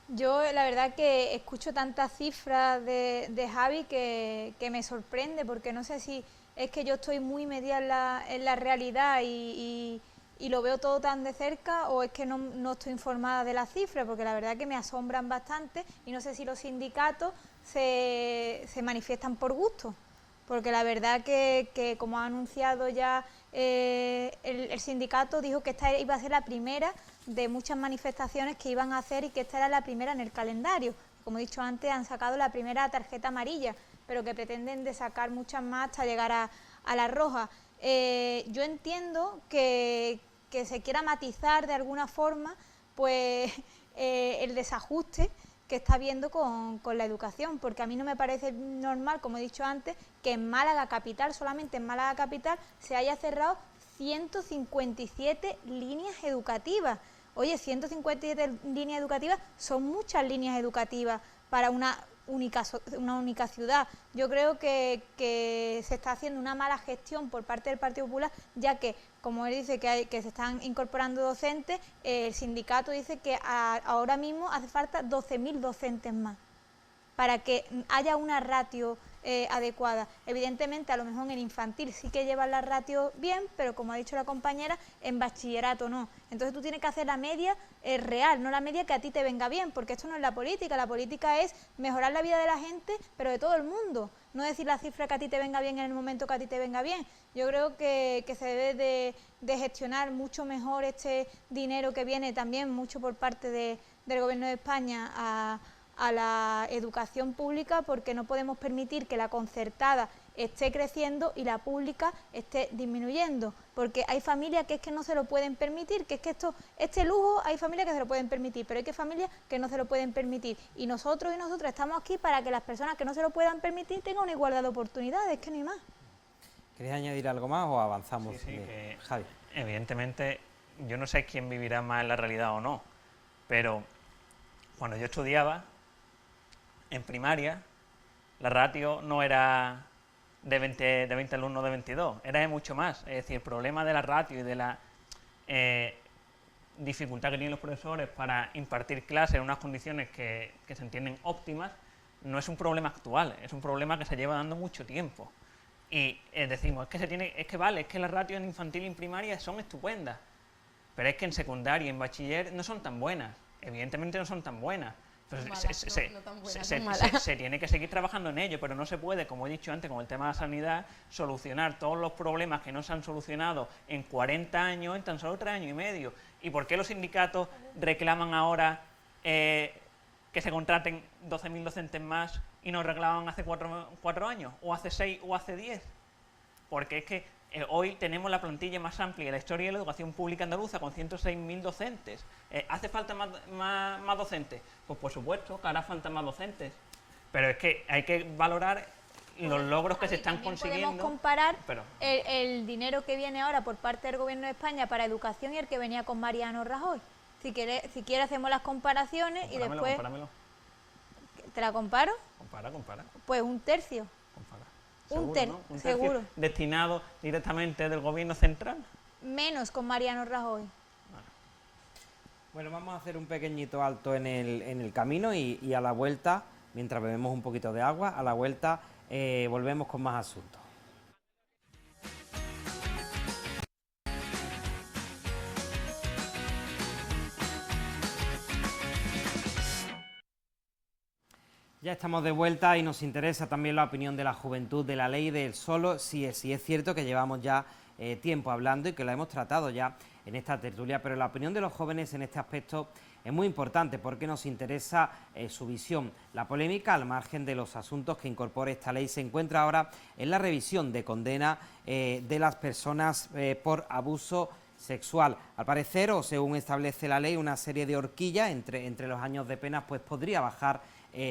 Yo la verdad que escucho tantas cifras de Javi que me sorprende, porque no sé si es que yo estoy muy metida en la realidad y lo veo todo tan de cerca, o es que no estoy informada de las cifras, porque la verdad que me asombran bastante, y no sé si los sindicatos se manifiestan por gusto, porque la verdad que como ha anunciado ya el sindicato, dijo que esta iba a ser la primera de muchas manifestaciones que iban a hacer, y que esta era la primera en el calendario. Como he dicho antes, han sacado la primera tarjeta amarilla, pero que pretenden de sacar muchas más hasta llegar a la roja. Yo entiendo que se quiera matizar de alguna forma pues el desajuste que está habiendo con la educación, porque a mí no me parece normal, como he dicho antes, que en Málaga capital, solamente en Málaga capital, se haya cerrado 157 líneas educativas. Oye, 157 líneas educativas son muchas líneas educativas para una única ciudad. Yo creo que se está haciendo una mala gestión por parte del Partido Popular, ya que, como él dice que se están incorporando docentes, el sindicato dice que ahora mismo hace falta 12.000 docentes más para que haya una ratio adecuada. Evidentemente, a lo mejor en infantil sí que llevan la ratio bien, pero como ha dicho la compañera, en bachillerato no. Entonces tú tienes que hacer la media real, no la media que a ti te venga bien, porque esto no es la política es mejorar la vida de la gente, pero de todo el mundo, no decir la cifra que a ti te venga bien en el momento que a ti te venga bien. Yo creo que se debe de gestionar mucho mejor este dinero que viene también mucho por parte del Gobierno de España a la educación pública, porque no podemos permitir que la concertada esté creciendo y la pública esté disminuyendo, porque hay familias que es que no se lo pueden permitir, que es que este lujo hay familias que se lo pueden permitir, pero hay que familias que no se lo pueden permitir, y nosotros y nosotras estamos aquí para que las personas que no se lo puedan permitir tengan una igualdad de oportunidades, que no hay más. ¿Queréis añadir algo más o avanzamos? Sí, que Javi. Evidentemente, yo no sé quién vivirá más en la realidad o no, pero cuando yo estudiaba en primaria, la ratio no era de 20 alumnos de 22, era de mucho más. Es decir, el problema de la ratio y de la dificultad que tienen los profesores para impartir clases en unas condiciones que se entienden óptimas, no es un problema actual, es un problema que se lleva dando mucho tiempo. Y decimos, es que las ratios en infantil y en primaria son estupendas, pero es que en secundaria y en bachiller no son tan buenas, evidentemente no son tan buenas. Se tiene que seguir trabajando en ello, pero no se puede, como he dicho antes, con el tema de la sanidad, solucionar todos los problemas que no se han solucionado en 40 años, en tan solo 3 años y medio. ¿Y por qué los sindicatos reclaman ahora que se contraten 12.000 docentes más y no reclamaban hace 4 años, o hace 6 o hace 10? Porque es que hoy tenemos la plantilla más amplia de la historia de la educación pública andaluza, con 106.000 docentes. ¿Hace falta más docentes? Pues por supuesto que hará falta más docentes, pero es que hay que valorar los logros que se están consiguiendo. Podemos comparar el dinero que viene ahora por parte del Gobierno de España para educación y el que venía con Mariano Rajoy. Si quiere hacemos las comparaciones y después... Compáramelo. ¿Te la comparo? Compara. Pues un tercio. Compara. Un tercio seguro. Destinado directamente del Gobierno central. Menos con Mariano Rajoy. Bueno, vamos a hacer un pequeñito alto en el camino y a la vuelta, mientras bebemos un poquito de agua, a la vuelta volvemos con más asuntos. Ya estamos de vuelta y nos interesa también la opinión de la juventud de la ley del solo sí es cierto que llevamos ya tiempo hablando y que lo hemos tratado ya en esta tertulia, pero la opinión de los jóvenes en este aspecto es muy importante porque nos interesa su visión. La polémica, al margen de los asuntos que incorpora esta ley, se encuentra ahora en la revisión de condena de las personas por abuso sexual. Al parecer, o según establece la ley, una serie de horquillas entre los años de pena, pues podría bajar,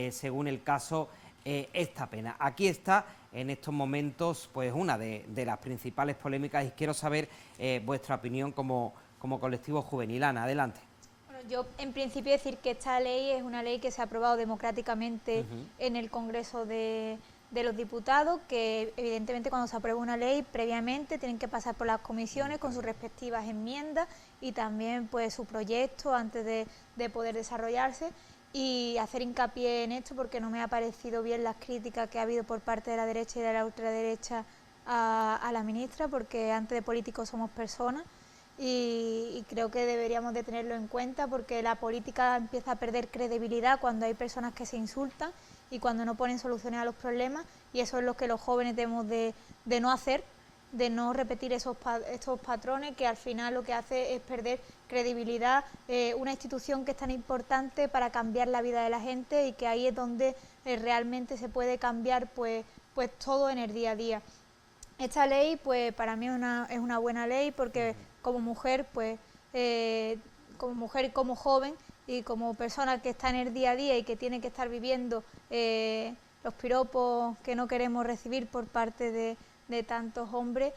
según el caso, esta pena. Aquí está, en estos momentos, pues una de las principales polémicas y quiero saber vuestra opinión como colectivo juvenil. Ana, adelante. Bueno, yo, en principio, decir que esta ley es una ley que se ha aprobado democráticamente en el Congreso de los Diputados, que evidentemente cuando se aprueba una ley previamente tienen que pasar por las comisiones con sus respectivas enmiendas y también pues su proyecto antes de poder desarrollarse, y hacer hincapié en esto porque no me ha parecido bien las críticas que ha habido por parte de la derecha y de la ultraderecha a la ministra, porque antes de políticos somos personas y creo que deberíamos de tenerlo en cuenta, porque la política empieza a perder credibilidad cuando hay personas que se insultan y cuando no ponen soluciones a los problemas, y eso es lo que los jóvenes debemos de no hacer, de no repetir estos patrones que al final lo que hace es perder credibilidad, una institución que es tan importante para cambiar la vida de la gente y que ahí es donde realmente se puede cambiar pues todo en el día a día. Esta ley pues para mí es una buena ley porque como mujer pues como mujer y como joven y como persona que está en el día a día y que tiene que estar viviendo los piropos que no queremos recibir por parte de tantos hombres,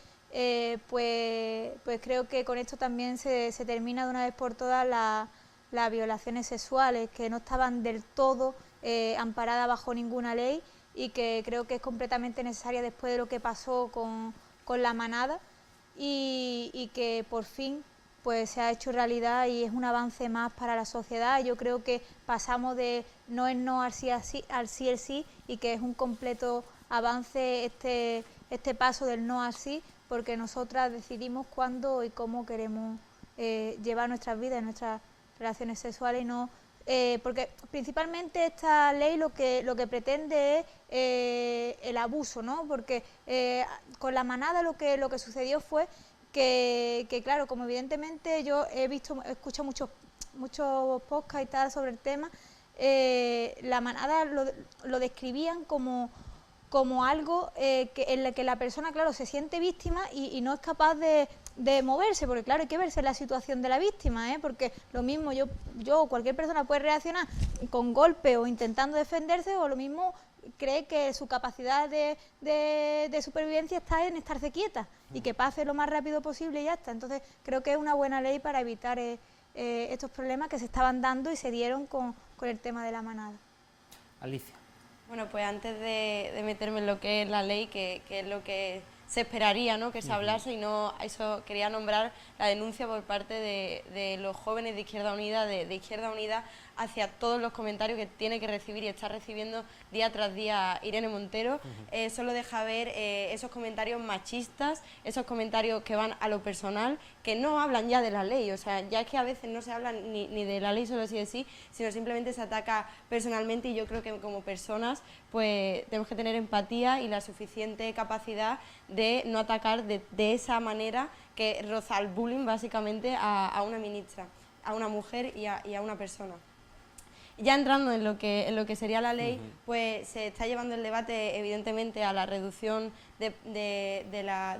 pues creo que con esto también se termina de una vez por todas las violaciones sexuales, que no estaban del todo amparadas bajo ninguna ley y que creo que es completamente necesaria después de lo que pasó con la manada y que por fin pues se ha hecho realidad y es un avance más para la sociedad. Yo creo que pasamos de no el no al sí, al sí el sí, y que es un completo avance este paso del no al sí, porque nosotras decidimos cuándo y cómo queremos llevar nuestras vidas, nuestras relaciones sexuales, y no porque principalmente esta ley lo que pretende es el abuso, ¿no? Porque con la manada lo que sucedió fue que claro, como evidentemente yo he escuchado muchos podcasts y tal sobre el tema, la manada lo describían como algo en el que la persona, claro, se siente víctima y no es capaz de moverse, porque claro, hay que verse en la situación de la víctima, porque lo mismo yo o cualquier persona puede reaccionar con golpe o intentando defenderse, o lo mismo cree que su capacidad de supervivencia está en estarse quieta y que pase lo más rápido posible y ya está. Entonces creo que es una buena ley para evitar estos problemas que se estaban dando y se dieron con el tema de la manada. Alicia. Bueno, pues antes de meterme en lo que es la ley, que es lo que se esperaría, ¿no?, que se hablase, y no eso quería nombrar la denuncia por parte de los jóvenes de Izquierda Unida, de Izquierda Unida, hacia todos los comentarios que tiene que recibir y está recibiendo día tras día Irene Montero. Solo deja ver esos comentarios machistas, esos comentarios que van a lo personal, que no hablan ya de la ley. O sea, ya es que a veces no se habla ni de la ley solo así de sí, sino simplemente se ataca personalmente, y yo creo que como personas pues tenemos que tener empatía y la suficiente capacidad de no atacar de esa manera que roza el bullying básicamente a una ministra, a una mujer y a una persona. Ya entrando en lo que sería la ley, pues se está llevando el debate evidentemente a la reducción de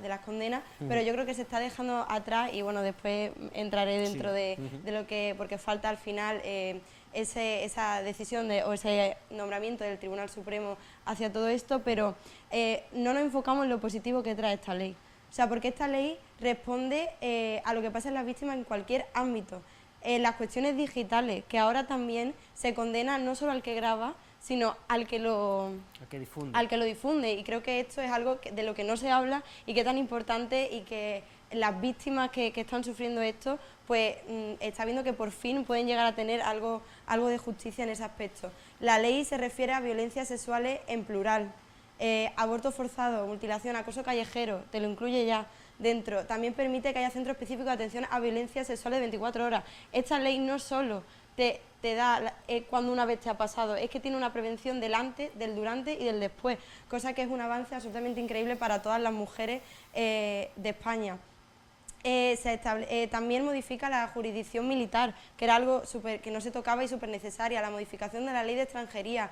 las condenas, pero yo creo que se está dejando atrás, y bueno, después entraré dentro de lo que, porque falta al final esa decisión o ese nombramiento del Tribunal Supremo hacia todo esto, pero no nos enfocamos en lo positivo que trae esta ley. O sea, porque esta ley responde a lo que pasa en las víctimas en cualquier ámbito. Las cuestiones digitales, que ahora también se condena no solo al que graba, sino al que lo difunde. Y creo que esto es algo de lo que no se habla y que es tan importante, y que las víctimas que están sufriendo esto, pues está viendo que por fin pueden llegar a tener algo de justicia en ese aspecto. La ley se refiere a violencias sexuales en plural, aborto forzado, mutilación, acoso callejero, te lo incluye ya dentro. También permite que haya centros específicos de atención a violencias sexuales de 24 horas. Esta ley no solo te da cuando una vez te ha pasado, es que tiene una prevención del antes, del durante y del después, cosa que es un avance absolutamente increíble para todas las mujeres de España. También modifica la jurisdicción militar, que era algo que no se tocaba y súper necesaria. La modificación de la ley de extranjería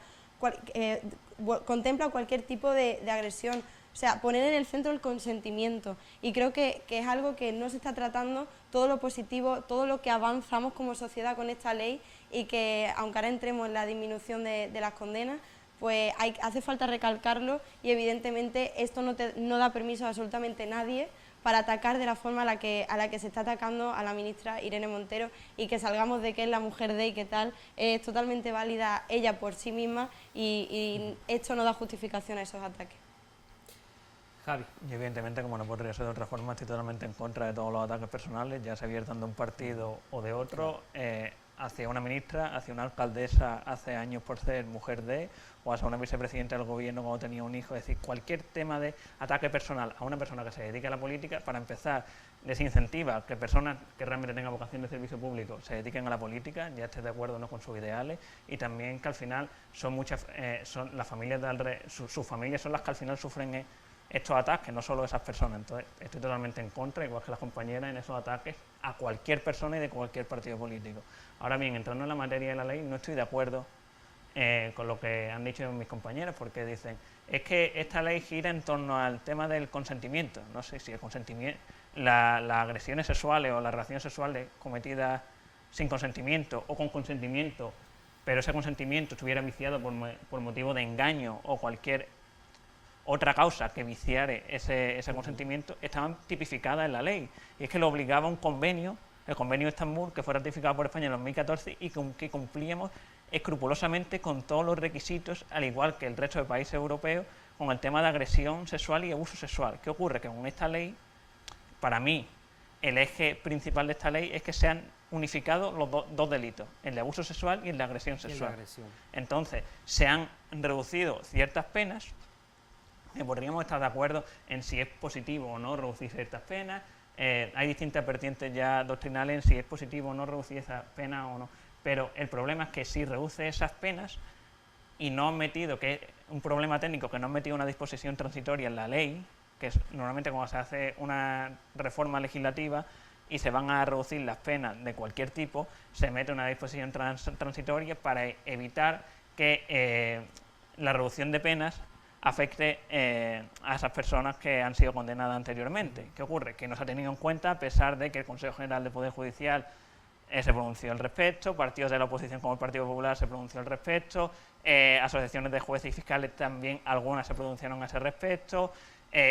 contempla cualquier tipo de agresión. O sea, poner en el centro el consentimiento, y creo que es algo que no se está tratando, todo lo positivo, todo lo que avanzamos como sociedad con esta ley, y que aunque ahora entremos en la disminución de las condenas, pues hace falta recalcarlo, y evidentemente esto no da permiso a absolutamente nadie para atacar de la forma a la que se está atacando a la ministra Irene Montero, y que salgamos de que es la mujer de y que tal, es totalmente válida ella por sí misma, y esto no da justificación a esos ataques. Javi. Yo evidentemente, como no podría ser de otra forma, estoy totalmente en contra de todos los ataques personales, ya se viertan de un partido o de otro, hacia una ministra, hacia una alcaldesa hace años por ser mujer de, o hacia una vicepresidenta del gobierno cuando tenía un hijo. Es decir, cualquier tema de ataque personal a una persona que se dedique a la política, para empezar, desincentiva que personas que realmente tengan vocación de servicio público se dediquen a la política, ya esté de acuerdo o no con sus ideales, y también que al final son muchas, son las familias sus familias son las que al final sufren estos ataques, no solo esas personas. Entonces estoy totalmente en contra, igual que las compañeras, en esos ataques a cualquier persona y de cualquier partido político. Ahora bien, entrando en la materia de la ley, no estoy de acuerdo con lo que han dicho mis compañeras, porque dicen, es que esta ley gira en torno al tema del consentimiento. No sé si el consentimiento, las agresiones sexuales o las relaciones sexuales cometidas sin consentimiento o con consentimiento, pero ese consentimiento estuviera viciado por motivo de engaño o cualquier otra causa que viciare ese consentimiento, estaban tipificadas en la ley. Y es que lo obligaba un convenio, el convenio de Estambul, que fue ratificado por España en 2014 y que cumplíamos escrupulosamente con todos los requisitos, al igual que el resto de países europeos, con el tema de agresión sexual y abuso sexual. ¿Qué ocurre? Que con esta ley, para mí, el eje principal de esta ley es que se han unificado los dos delitos, el de abuso sexual y el de agresión sexual. Entonces, se han reducido ciertas penas. Podríamos estar de acuerdo en si es positivo o no reducir ciertas penas. Hay distintas vertientes ya doctrinales en si es positivo o no reducir esas penas o no. Pero el problema es que si reduce esas penas y no han metido, que es un problema técnico, que no han metido una disposición transitoria en la ley, que es normalmente cuando se hace una reforma legislativa y se van a reducir las penas de cualquier tipo, se mete una disposición transitoria para evitar que la reducción de penas afecte a esas personas que han sido condenadas anteriormente. ¿Qué ocurre? Que no se ha tenido en cuenta, a pesar de que el Consejo General del Poder Judicial se pronunció al respecto, partidos de la oposición como el Partido Popular se pronunció al respecto, asociaciones de jueces y fiscales también, algunas se pronunciaron a ese respecto,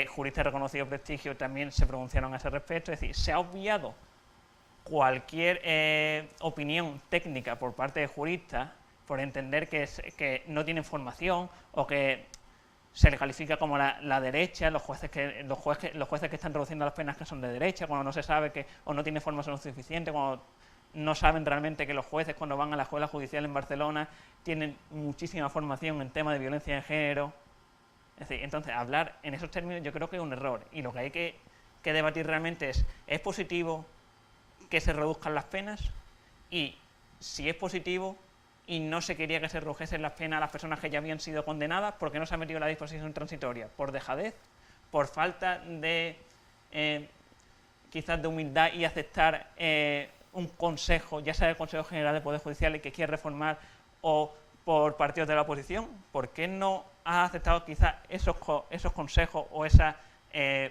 juristas de reconocido prestigio también se pronunciaron a ese respecto. Es decir, se ha obviado cualquier opinión técnica por parte de juristas por entender que no tienen formación o que se le califica como la derecha, los jueces que están reduciendo las penas que son de derecha, cuando no se sabe que o no tiene formación suficiente, cuando no saben realmente que los jueces cuando van a la escuela judicial en Barcelona tienen muchísima formación en temas de violencia de género. Es decir, entonces hablar en esos términos yo creo que es un error, y lo que hay que debatir realmente es positivo que se reduzcan las penas, y si es positivo y no se quería que se redujesen las penas a las personas que ya habían sido condenadas, ¿por qué no se ha metido la disposición transitoria? ¿Por dejadez? ¿Por falta de quizás de humildad y aceptar un consejo, ya sea el Consejo General del Poder Judicial, el que quiere reformar, o por partidos de la oposición? ¿Por qué no has aceptado quizás esos consejos o esa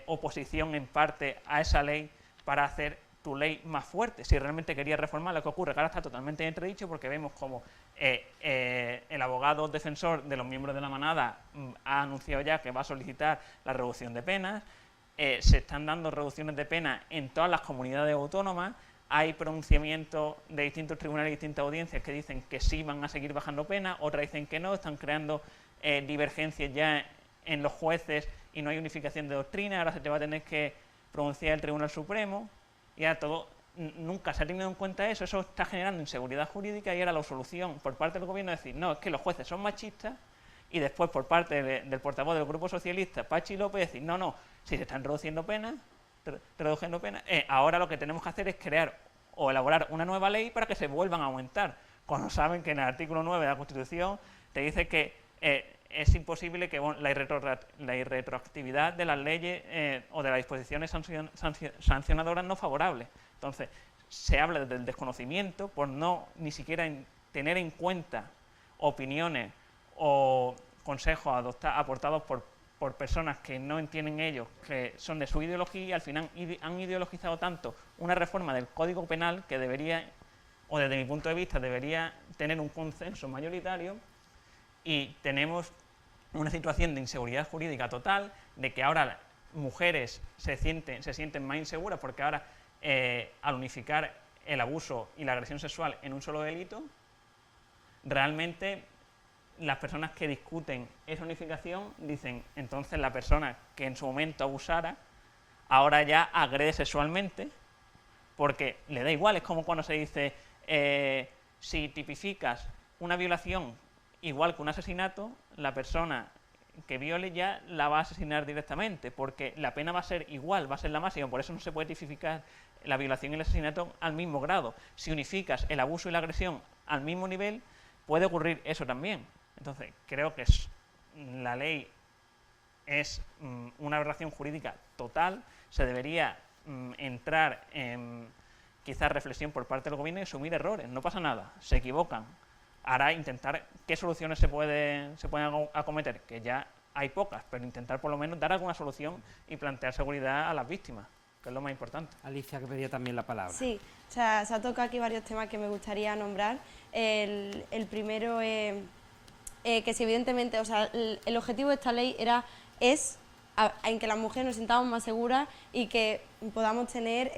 oposición en parte a esa ley para hacer tu ley más fuerte? Si realmente querías reformar, lo que ocurre que ahora está totalmente entredicho, porque vemos como el abogado defensor de los miembros de la manada ha anunciado ya que va a solicitar la reducción de penas. Se están dando reducciones de penas en todas las comunidades autónomas. Hay pronunciamientos de distintos tribunales y distintas audiencias que dicen que sí van a seguir bajando penas, otras dicen que no, están creando divergencias ya en los jueces y no hay unificación de doctrina. Ahora se te va a tener que pronunciar el Tribunal Supremo, y ahora todo, nunca se ha tenido en cuenta eso está generando inseguridad jurídica, y ahora la solución por parte del gobierno es decir, no, es que los jueces son machistas, y después por parte del portavoz del Grupo Socialista, Pachi López, decir, no, si se están reduciendo penas, ahora lo que tenemos que hacer es crear o elaborar una nueva ley para que se vuelvan a aumentar, cuando saben que en el artículo 9 de la Constitución te dice que es imposible que la irretroactividad de las leyes o de las disposiciones sancionadoras no favorables. Entonces, se habla del desconocimiento por no ni siquiera tener en cuenta opiniones o consejos aportados por personas que no entienden ellos, que son de su ideología, y al final han ideologizado tanto una reforma del Código Penal que debería, o desde mi punto de vista, debería tener un consenso mayoritario, y tenemos una situación de inseguridad jurídica total, de que ahora las mujeres se sienten más inseguras porque ahora al unificar el abuso y la agresión sexual en un solo delito, realmente las personas que discuten esa unificación dicen, entonces la persona que en su momento abusara, ahora ya agrede sexualmente, porque le da igual. Es como cuando se dice, si tipificas una violación igual que un asesinato, la persona que viole ya la va a asesinar directamente, porque la pena va a ser igual, va a ser la máxima. Por eso no se puede tipificar la violación y el asesinato al mismo grado. Si unificas el abuso y la agresión al mismo nivel, puede ocurrir eso también. Entonces, creo que la ley es una aberración jurídica total. Se debería entrar en quizás reflexión por parte del gobierno y asumir errores. No pasa nada, se equivocan. Ahora intentar qué soluciones se pueden acometer, que ya hay pocas, pero intentar por lo menos dar alguna solución y plantear seguridad a las víctimas. que es lo más importante. Alicia, que pedía también la palabra. Sí, o sea, se ha tocado aquí varios temas que me gustaría nombrar. El primero es que si evidentemente, o sea, el objetivo de esta ley es en que las mujeres nos sintamos más seguras y que podamos tener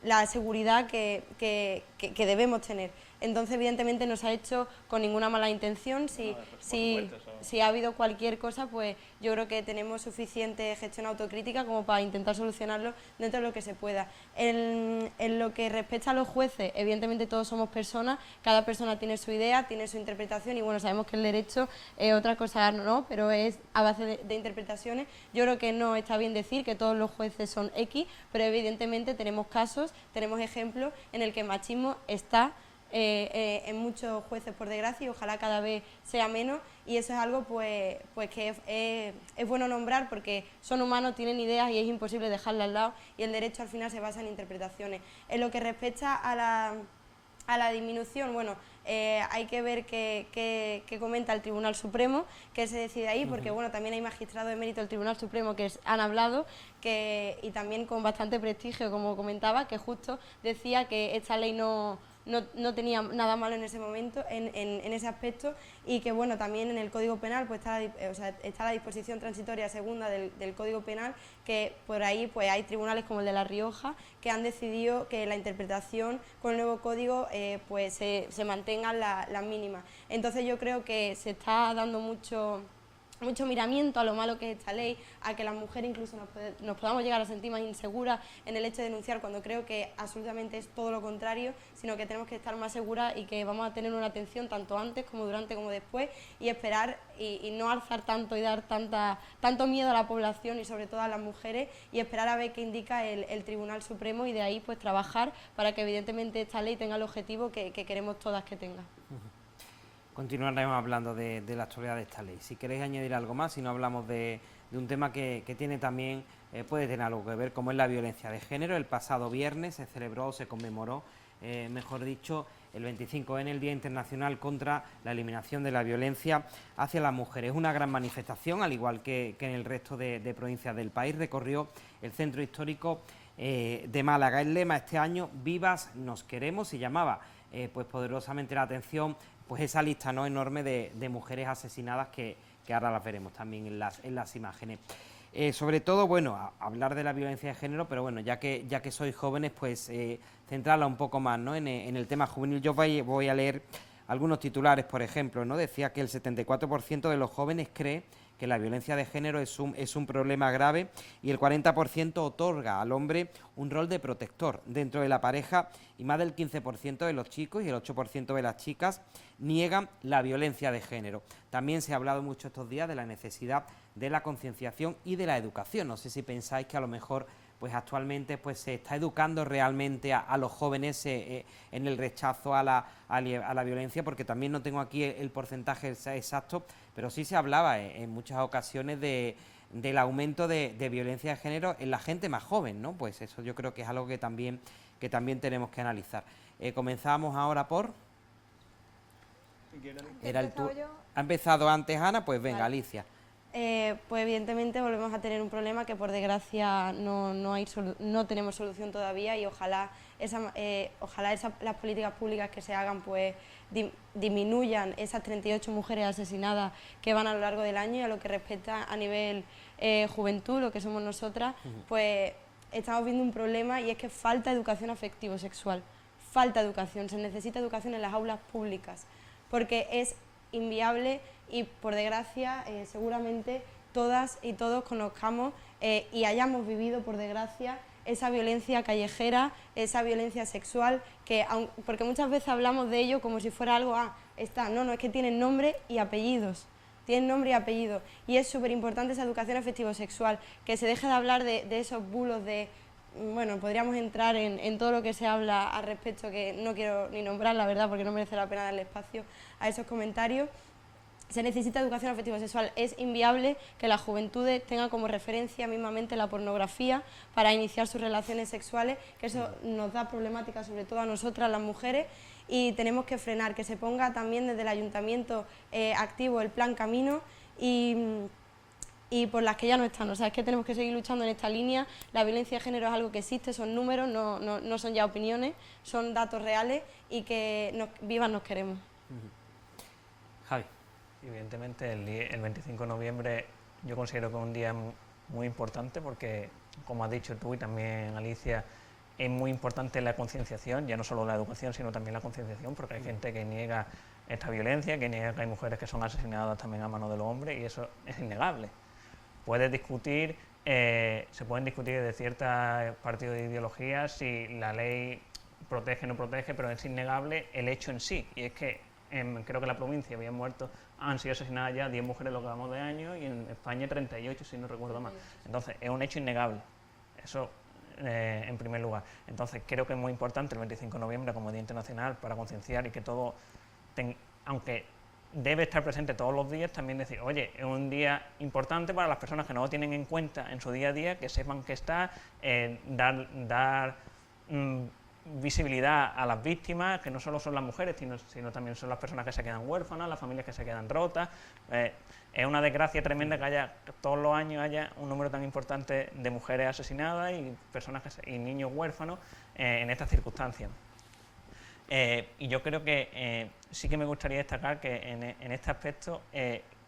la seguridad que debemos tener. Entonces, evidentemente, no se ha hecho con ninguna mala intención. Si ha habido cualquier cosa, pues yo creo que tenemos suficiente gestión autocrítica como para intentar solucionarlo dentro de lo que se pueda. En lo que respecta a los jueces, evidentemente todos somos personas, cada persona tiene su idea, tiene su interpretación y bueno, sabemos que el derecho es otra cosa, no, pero es a base de interpretaciones. Yo creo que no está bien decir que todos los jueces son X, pero evidentemente tenemos casos, tenemos ejemplos en el que el machismo está en muchos jueces, por desgracia, y ojalá cada vez sea menos, y eso es algo pues que es bueno nombrar porque son humanos, tienen ideas y es imposible dejarlas al lado, y el derecho al final se basa en interpretaciones. En lo que respecta a la disminución, bueno, hay que ver qué comenta el Tribunal Supremo, qué se decide ahí, porque bueno, también hay magistrados de mérito del Tribunal Supremo que han hablado, y también con bastante prestigio, como comentaba, que justo decía que esta ley no tenía nada malo en ese momento, en ese aspecto, y que bueno, también en el Código Penal pues está la disposición transitoria segunda del Código Penal, que por ahí pues hay tribunales como el de La Rioja que han decidido que la interpretación con el nuevo código pues se mantengan las mínimas. Entonces yo creo que se está dando mucho miramiento a lo malo que es esta ley, a que las mujeres incluso nos podamos llegar a sentir más inseguras en el hecho de denunciar, cuando creo que absolutamente es todo lo contrario, sino que tenemos que estar más seguras y que vamos a tener una atención tanto antes como durante como después, y esperar y no alzar tanto y dar tanto miedo a la población y sobre todo a las mujeres, y esperar a ver qué indica el Tribunal Supremo, y de ahí pues trabajar para que evidentemente esta ley tenga el objetivo que queremos todas que tenga. Continuaremos hablando de la actualidad de esta ley. Si queréis añadir algo más, si no hablamos de un tema que tiene también, puede tener algo que ver, como es la violencia de género. El pasado viernes se celebró, se conmemoró, mejor dicho, el 25N, el Día Internacional contra la Eliminación de la Violencia hacia las Mujeres. Es una gran manifestación, al igual que en el resto de provincias del país. Recorrió el centro histórico de Málaga. El lema este año, Vivas nos queremos, y llamaba pues poderosamente la atención pues esa lista, ¿no?, enorme de mujeres asesinadas que ahora las veremos también en las imágenes. Sobre todo, bueno, hablar de la violencia de género, pero bueno, ya que sois jóvenes, pues centrarla un poco más, ¿no?, en el tema juvenil. Yo voy a leer algunos titulares, por ejemplo, ¿no? Decía que el 74% de los jóvenes cree que la violencia de género es un problema grave, y el 40% otorga al hombre un rol de protector dentro de la pareja, y más del 15% de los chicos y el 8% de las chicas niegan la violencia de género. También se ha hablado mucho estos días de la necesidad de la concienciación y de la educación. No sé si pensáis que a lo mejor pues actualmente pues se está educando realmente a los jóvenes en el rechazo a la violencia, porque también no tengo aquí el porcentaje exacto, pero sí se hablaba en muchas ocasiones del aumento de violencia de género en la gente más joven, ¿no? Pues eso yo creo que es algo que también tenemos que analizar. Comenzamos ahora por... Era el turno. ¿Ha empezado antes Ana? Pues venga, vale. Alicia. Pues evidentemente volvemos a tener un problema que por desgracia no tenemos solución todavía, y ojalá las políticas públicas que se hagan pues disminuyan esas 38 mujeres asesinadas que van a lo largo del año. Y a lo que respecta a nivel juventud, lo que somos nosotras, pues estamos viendo un problema, y es que falta educación afectivo-sexual, falta educación, se necesita educación en las aulas públicas, porque es inviable, y por desgracia seguramente todas y todos conozcamos y hayamos vivido por desgracia esa violencia callejera, esa violencia sexual, porque muchas veces hablamos de ello como si fuera algo, no, es que tienen nombre y apellidos. Tienen nombre y apellido, y es súper importante esa educación afectivo-sexual, que se deje de hablar de esos bulos de... Bueno, podríamos entrar en todo lo que se habla al respecto, que no quiero ni nombrar, la verdad, porque no merece la pena darle espacio a esos comentarios. Se necesita educación afectivo-sexual. Es inviable que las juventudes tengan como referencia mismamente la pornografía para iniciar sus relaciones sexuales, que eso nos da problemática sobre todo a nosotras, las mujeres, y tenemos que frenar, que se ponga también desde el ayuntamiento activo el plan Camino, y y por las que ya no están. O sea, es que tenemos que seguir luchando en esta línea. La violencia de género es algo que existe, son números, no son ya opiniones, son datos reales y que vivas nos queremos. Javi. Evidentemente el 25 de noviembre yo considero que es un día muy importante porque, como has dicho tú y también Alicia, es muy importante la concienciación, ya no solo la educación, sino también la concienciación, porque hay gente que niega esta violencia, que niega que hay mujeres que son asesinadas también a manos de los hombres, y eso es innegable. Se pueden discutir de ciertos partidos de ideología si la ley protege o no protege, pero es innegable el hecho en sí, y es que creo que en la provincia han sido asesinadas ya 10 mujeres en lo que vamos de año, y en España 38, si no recuerdo mal. Entonces, es un hecho innegable, eso en primer lugar. Entonces, creo que es muy importante el 25 de noviembre como Día Internacional para concienciar y que todo, aunque debe estar presente todos los días, también decir, oye, es un día importante para las personas que no lo tienen en cuenta en su día a día, que sepan que está, dar visibilidad a las víctimas, que no solo son las mujeres, sino también son las personas que se quedan huérfanas, las familias que se quedan rotas. Es una desgracia tremenda que todos los años haya un número tan importante de mujeres asesinadas y y niños huérfanos en estas circunstancias. Y yo creo que sí que me gustaría destacar que en este aspecto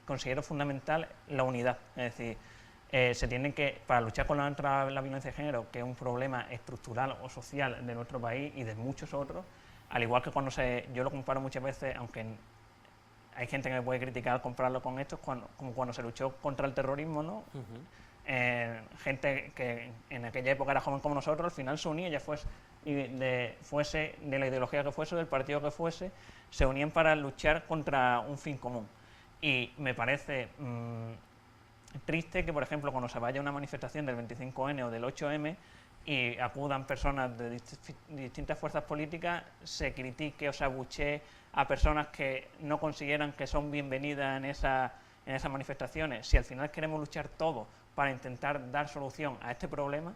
considero fundamental la unidad, es decir, para luchar contra la violencia de género, que es un problema estructural o social de nuestro país y de muchos otros, al igual que yo lo comparo muchas veces, aunque hay gente que me puede criticar compararlo con esto, como cuando se luchó contra el terrorismo, ¿no? Gente que en aquella época era joven como nosotros, al final se unía, fuese de la ideología que fuese, del partido que fuese, se unían para luchar contra un fin común. Y me parece triste que, por ejemplo, cuando se vaya a una manifestación del 25N o del 8M y acudan personas de distintas fuerzas políticas, se critique o se abuchee a personas que no consideran que son bienvenidas en esas manifestaciones. Si al final queremos luchar todos para intentar dar solución a este problema,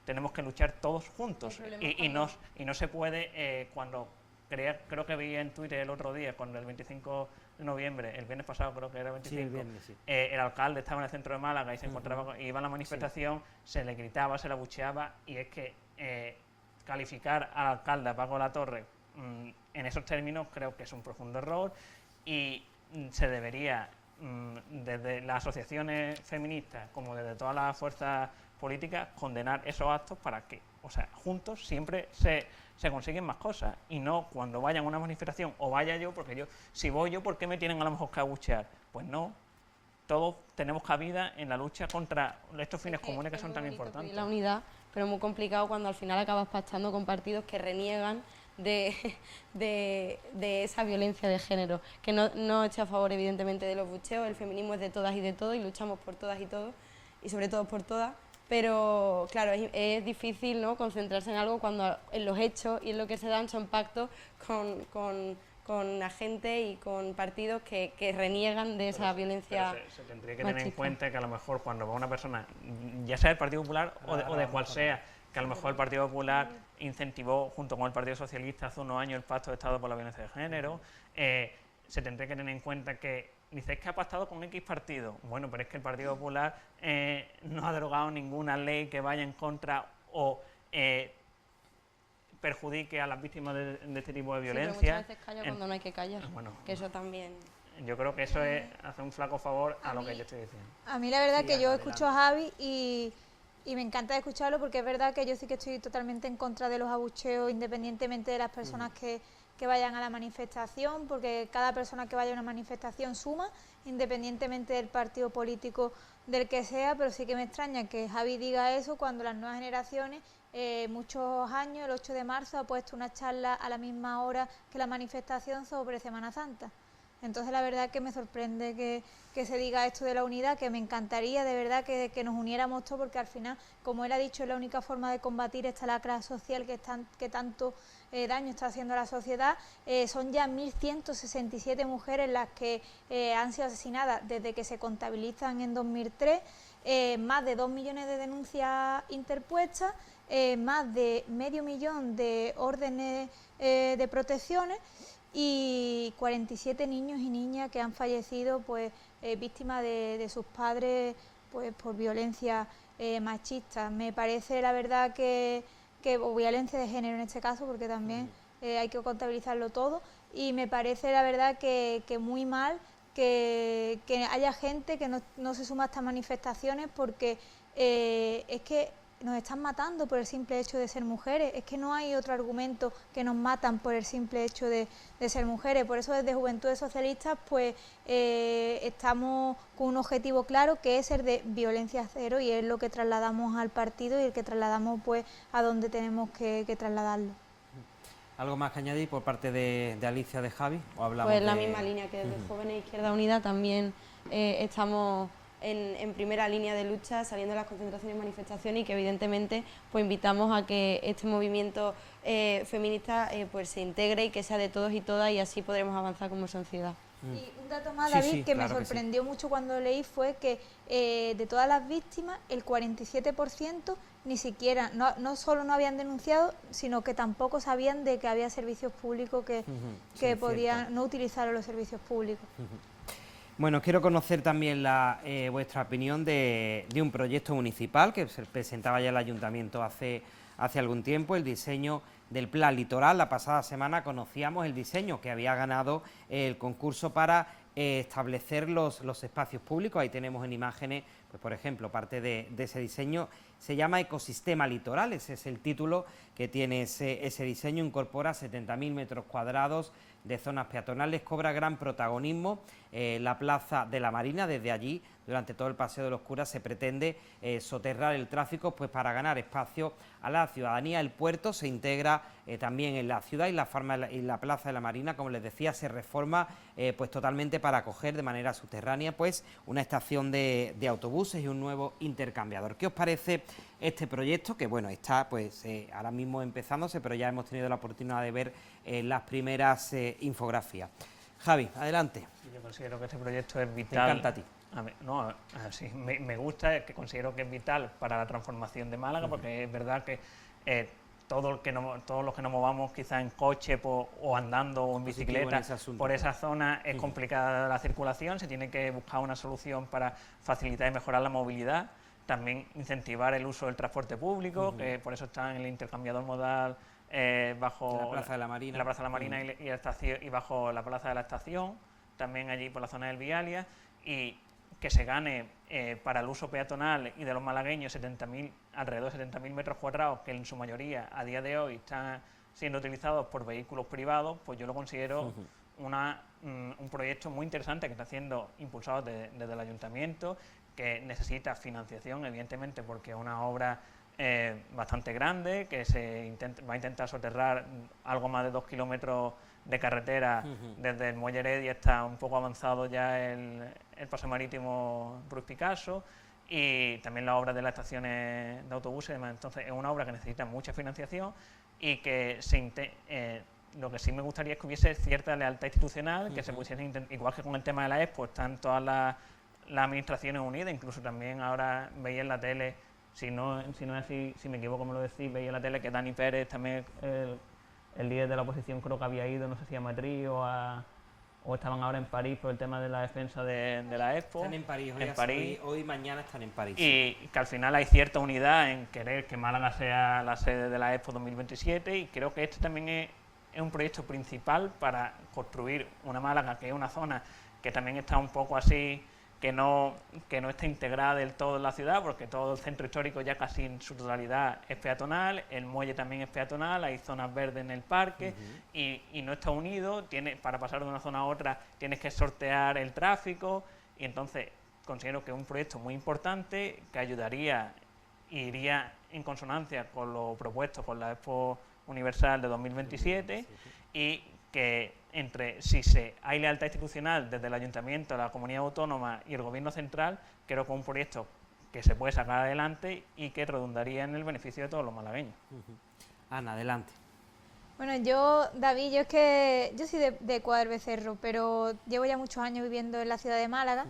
tenemos que luchar todos juntos. Y no se puede, creo que vi en Twitter el otro día, cuando el 25 de noviembre, el viernes pasado creo que era el 25, sí, el viernes, sí. El alcalde estaba en el centro de Málaga y se encontraba, iba a la manifestación, se le gritaba, se le abucheaba, y es que calificar al alcalde, a Paco Latorre, en esos términos creo que es un profundo error, y se debería, desde las asociaciones feministas como desde todas las fuerzas políticas, condenar esos actos para que, juntos siempre se consiguen más cosas, y no cuando vayan a una manifestación o vaya yo, porque si voy yo, ¿por qué me tienen a lo mejor que abuchear? Pues no, todos tenemos cabida en la lucha contra estos fines comunes que son tan importantes. La unidad, pero muy complicado cuando al final acabas pactando con partidos que reniegan de esa violencia de género, que no estoy a favor evidentemente de los bucheos. El feminismo es de todas y de todos y luchamos por todas y todos, y sobre todo por todas, pero claro, es difícil, ¿no?, concentrarse en algo cuando en los hechos y en lo que se dan son pactos con agentes y con partidos que reniegan de esa violencia. Se tendría que tener en cuenta que a lo mejor cuando va una persona, ya sea del Partido Popular o de cual sea, que a lo mejor el Partido Popular incentivó junto con el Partido Socialista hace unos años el Pacto de Estado por la Violencia de Género, se tendría que tener en cuenta que dices que ha pactado con X partido. Bueno, pero es que el Partido Popular no ha derogado ninguna ley que vaya en contra o perjudique a las víctimas de este tipo de violencia. Sí, pero muchas veces calla cuando no hay que callar, que eso también. Yo creo que eso es hacer un flaco favor a lo que yo estoy diciendo. A mí la verdad que yo escucho a Javi y me encanta escucharlo, porque es verdad que yo sí que estoy totalmente en contra de los abucheos, independientemente de las personas que vayan a la manifestación, porque cada persona que vaya a una manifestación suma, independientemente del partido político del que sea, pero sí que me extraña que Javi diga eso cuando las nuevas generaciones, muchos años, el 8 de marzo, ha puesto una charla a la misma hora que la manifestación sobre Semana Santa. Entonces la verdad que me sorprende que se diga esto de la unidad, que me encantaría de verdad que nos uniéramos todos, porque al final, como él ha dicho, es la única forma de combatir esta lacra social que tanto daño está haciendo a la sociedad. Son ya 1.167 mujeres las que han sido asesinadas desde que se contabilizan en 2003, más de 2 millones de denuncias interpuestas, más de 500.000 de órdenes de protecciones, y 47 niños y niñas que han fallecido, pues víctimas de sus padres pues por violencia machista. Me parece la verdad o violencia de género en este caso, porque también hay que contabilizarlo todo, y me parece la verdad que muy mal que haya gente que no se suma a estas manifestaciones, porque es que nos están matando por el simple hecho de ser mujeres. Es que no hay otro argumento, que nos matan por el simple hecho de ser mujeres. Por eso desde Juventudes Socialistas pues estamos con un objetivo claro, que es el de violencia cero, y es lo que trasladamos al partido y el que trasladamos pues a donde tenemos que trasladarlo. ¿Algo más que añadir por parte de Alicia, de Javi? ¿O hablamos pues la misma línea que desde Jóvenes Izquierda Unida también estamos en primera línea de lucha, saliendo de las concentraciones y manifestaciones, y que evidentemente pues invitamos a que este movimiento feminista pues se integre y que sea de todos y todas, y así podremos avanzar como sociedad. Y un dato más, David, que me sorprendió mucho cuando leí, fue que de todas las víctimas, el 47% ni siquiera, no solo no habían denunciado, sino que tampoco sabían de que había servicios públicos que podían no utilizar los servicios públicos. Bueno, quiero conocer también vuestra opinión de un proyecto municipal que se presentaba ya el Ayuntamiento hace algún tiempo, el diseño del Plan Litoral. La pasada semana conocíamos el diseño que había ganado el concurso para establecer los espacios públicos. Ahí tenemos en imágenes, pues por ejemplo, parte de ese diseño. Se llama Ecosistema Litoral, ese es el título que tiene ese diseño. Incorpora 70.000 metros cuadrados de zonas peatonales, cobra gran protagonismo la Plaza de la Marina. Desde allí, durante todo el Paseo de los Curas, se pretende soterrar el tráfico, pues para ganar espacio a la ciudadanía. El puerto se integra también en la ciudad, y la Plaza de la Marina, como les decía, se reforma pues totalmente para acoger de manera subterránea pues una estación de autobuses y un nuevo intercambiador. ¿Qué os parece este proyecto? Que bueno, está pues ahora mismo empezándose, pero ya hemos tenido la oportunidad de ver las primeras infografías. Javi, adelante. Yo considero que este proyecto es vital. Te encanta a ti. Sí, me gusta, que considero que es vital para la transformación de Málaga, porque es verdad que todos los que nos movamos quizás en coche o andando o en bicicleta por esa zona es complicada la circulación. Se tiene que buscar una solución para facilitar y mejorar la movilidad. También incentivar el uso del transporte público, que por eso está en el intercambiador modal bajo la Plaza de la Marina, y bajo la Plaza de la Estación, también allí por la zona del Vialia, y que se gane para el uso peatonal y de los malagueños alrededor de 70.000 metros cuadrados, que en su mayoría a día de hoy están siendo utilizados por vehículos privados. Pues yo lo considero un proyecto muy interesante que está siendo impulsado desde el Ayuntamiento, que necesita financiación, evidentemente, porque es una obra bastante grande, que va a intentar soterrar algo más de 2 kilómetros de carretera desde el Muelle Heredia. Está un poco avanzado ya el paso marítimo Ruiz Picasso, y también la obra de las estaciones de autobuses y demás. Entonces es una obra que necesita mucha financiación, y que lo que sí me gustaría es que hubiese cierta lealtad institucional, que se pusiese, igual que con el tema de la Expo, están todas las administraciones unidas. Incluso también ahora veía en la tele, si no es así, si me equivoco me lo decís, veía en la tele que Dani Pérez, también el líder de la oposición, creo que había ido, no sé si a Madrid o estaban ahora en París por el tema de la defensa de la Expo. Están en París, hoy y mañana están en París. Y que al final hay cierta unidad en querer que Málaga sea la sede de la Expo 2027, y creo que este también es un proyecto principal para construir una Málaga, que es una zona que también está un poco así, que no está integrada del todo en la ciudad, porque todo el centro histórico ya casi en su totalidad es peatonal, el muelle también es peatonal, hay zonas verdes en el parque, y no está unido. Para pasar de una zona a otra tienes que sortear el tráfico, y entonces considero que es un proyecto muy importante, que ayudaría e iría en consonancia con lo propuesto con la Expo Universal de 2027, y que si hay lealtad institucional desde el Ayuntamiento, la Comunidad Autónoma y el Gobierno Central, creo que es un proyecto que se puede sacar adelante y que redundaría en el beneficio de todos los malagueños. Ana, adelante. Bueno, David, yo soy de Cuadra Becerro, pero llevo ya muchos años viviendo en la ciudad de Málaga,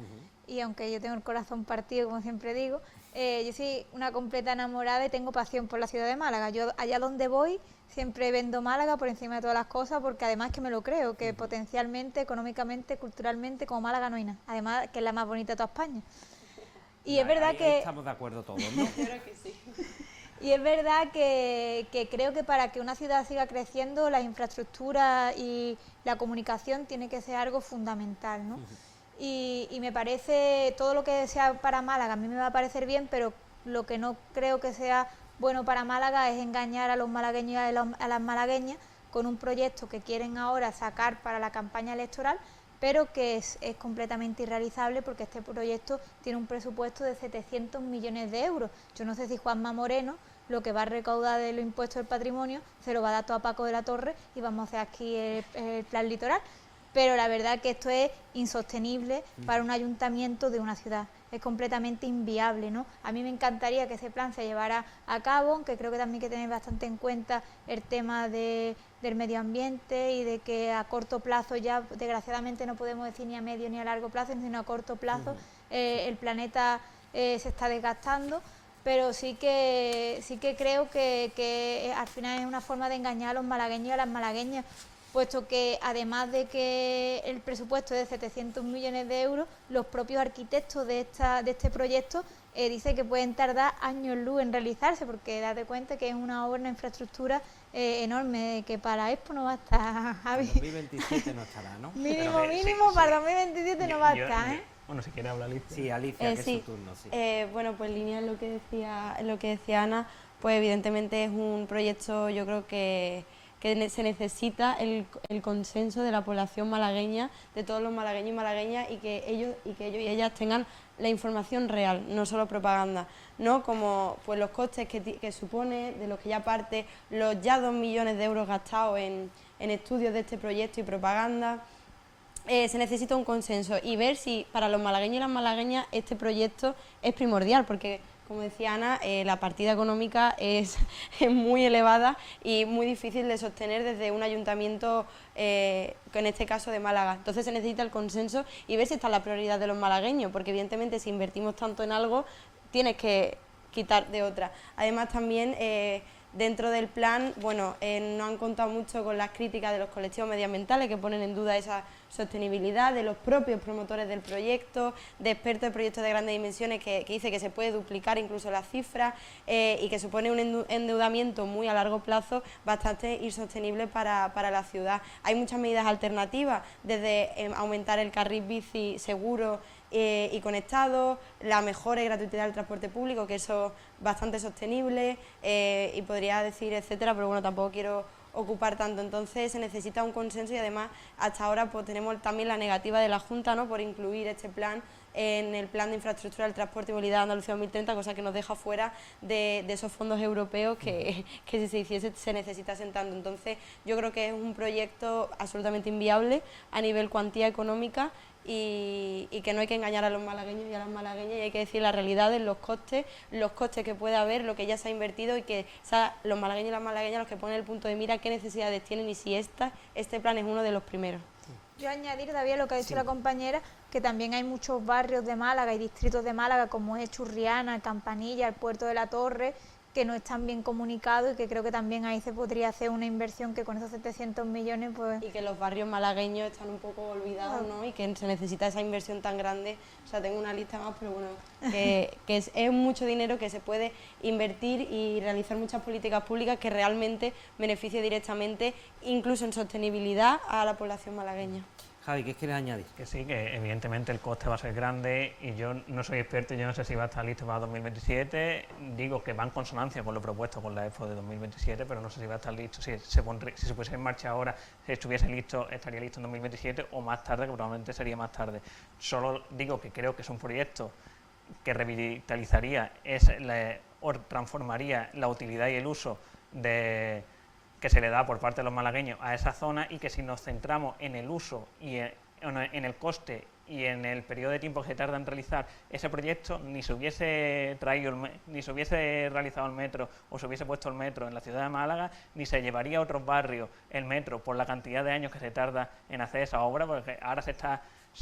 y aunque yo tengo el corazón partido, como siempre digo, yo soy una completa enamorada y tengo pasión por la ciudad de Málaga. Yo allá donde voy siempre vendo Málaga por encima de todas las cosas, porque además que me lo creo, que potencialmente, económicamente, culturalmente, como Málaga no hay nada. Además que es la más bonita de toda España. Y es verdad ahí que... estamos de acuerdo todos, ¿no? Yo creo que sí. Y es verdad que creo que para que una ciudad siga creciendo, la infraestructura y la comunicación tiene que ser algo fundamental, ¿no? Y me parece, todo lo que sea para Málaga a mí me va a parecer bien, pero lo que no creo que sea bueno para Málaga es engañar a los malagueños y a las malagueñas con un proyecto que quieren ahora sacar para la campaña electoral, pero que es completamente irrealizable porque este proyecto tiene un presupuesto de 700 millones de euros. Yo no sé si Juanma Moreno lo que va a recaudar de los impuestos del patrimonio se lo va a dar todo a Paco de la Torre y vamos a hacer aquí el plan litoral. Pero la verdad que esto es insostenible para un ayuntamiento de una ciudad, es completamente inviable, ¿no? A mí me encantaría que ese plan se llevara a cabo, aunque creo que también hay que tener bastante en cuenta el tema del medio ambiente y de que a corto plazo ya, desgraciadamente no podemos decir ni a medio ni a largo plazo, sino a corto plazo, el planeta se está desgastando, pero sí que creo que al final es una forma de engañar a los malagueños y a las malagueñas, puesto que además de que el presupuesto es de 700 millones de euros, los propios arquitectos de este proyecto dicen que pueden tardar años luz en realizarse, porque date cuenta que es una obra, una infraestructura enorme, que para Expo no va a estar, Javi. En 2027 no estará, ¿no? Mínimo, para 2027 no va a estar, ¿eh? Bueno, si quiere hablar Alicia. Sí, Alicia, que sí. es su turno, sí. Bueno, pues en línea en lo que decía Ana, pues evidentemente es un proyecto, yo creo que se necesita el consenso de la población malagueña, de todos los malagueños y malagueñas, y que ellos y ellas tengan la información real, no solo propaganda, ¿no? Como pues los costes que supone, de los que ya parte, los ya 2 millones de euros gastados en estudios de este proyecto y propaganda. Se necesita un consenso y ver si para los malagueños y las malagueñas este proyecto es primordial, porque como decía Ana, la partida económica es muy elevada y muy difícil de sostener desde un ayuntamiento, en este caso de Málaga. Entonces se necesita el consenso y ver si está la prioridad de los malagueños, porque evidentemente si invertimos tanto en algo, tienes que quitar de otra. Además también dentro del plan, bueno, no han contado mucho con las críticas de los colectivos medioambientales que ponen en duda esa sostenibilidad, de los propios promotores del proyecto, de expertos de proyectos de grandes dimensiones que dice que se puede duplicar incluso la cifra y que supone un endeudamiento muy a largo plazo bastante insostenible para la ciudad. Hay muchas medidas alternativas, desde aumentar el carril bici seguro y conectado, la mejora y gratuidad del transporte público, que eso es bastante sostenible, y podría decir etcétera, pero bueno, tampoco quiero ocupar tanto. Entonces se necesita un consenso y además hasta ahora pues tenemos también la negativa de la Junta, ¿no?, por incluir este plan en el plan de infraestructura del transporte y movilidad de Andalucía 2030, cosa que nos deja fuera de esos fondos europeos que si se hiciese se necesitasen tanto. Entonces yo creo que es un proyecto absolutamente inviable a nivel cuantía económica y que no hay que engañar a los malagueños y a las malagueñas, y hay que decir la realidad de los costes que puede haber, lo que ya se ha invertido, y que los malagueños y las malagueñas los que ponen el punto de mira qué necesidades tienen y si este plan es uno de los primeros. Yo añadir todavía lo que ha dicho la compañera, que también hay muchos barrios de Málaga y distritos de Málaga, como es Churriana, Campanilla, el Puerto de la Torre, que no están bien comunicados y que creo que también ahí se podría hacer una inversión que con esos 700 millones pues... Y que los barrios malagueños están un poco olvidados, ¿no?, y que se necesita esa inversión tan grande. O sea, tengo una lista más, pero bueno, que es mucho dinero que se puede invertir y realizar muchas políticas públicas que realmente beneficie directamente, incluso en sostenibilidad, a la población malagueña. Javi, ¿qué quieres añadir? Que sí, que evidentemente el coste va a ser grande y yo no soy experto, yo no sé si va a estar listo para 2027, digo que va en consonancia con lo propuesto con la Expo de 2027, pero no sé si va a estar listo, si se pusiese en marcha ahora, si estuviese listo, estaría listo en 2027 o más tarde, que probablemente sería más tarde. Solo digo que creo que es un proyecto que revitalizaría o transformaría la utilidad y el uso que se le da por parte de los malagueños a esa zona, y que si nos centramos en el uso y en el coste y en el periodo de tiempo que se tarda en realizar ese proyecto, ni se hubiese realizado el metro o se hubiese puesto el metro en la ciudad de Málaga, ni se llevaría a otros barrios el metro por la cantidad de años que se tarda en hacer esa obra, porque ahora se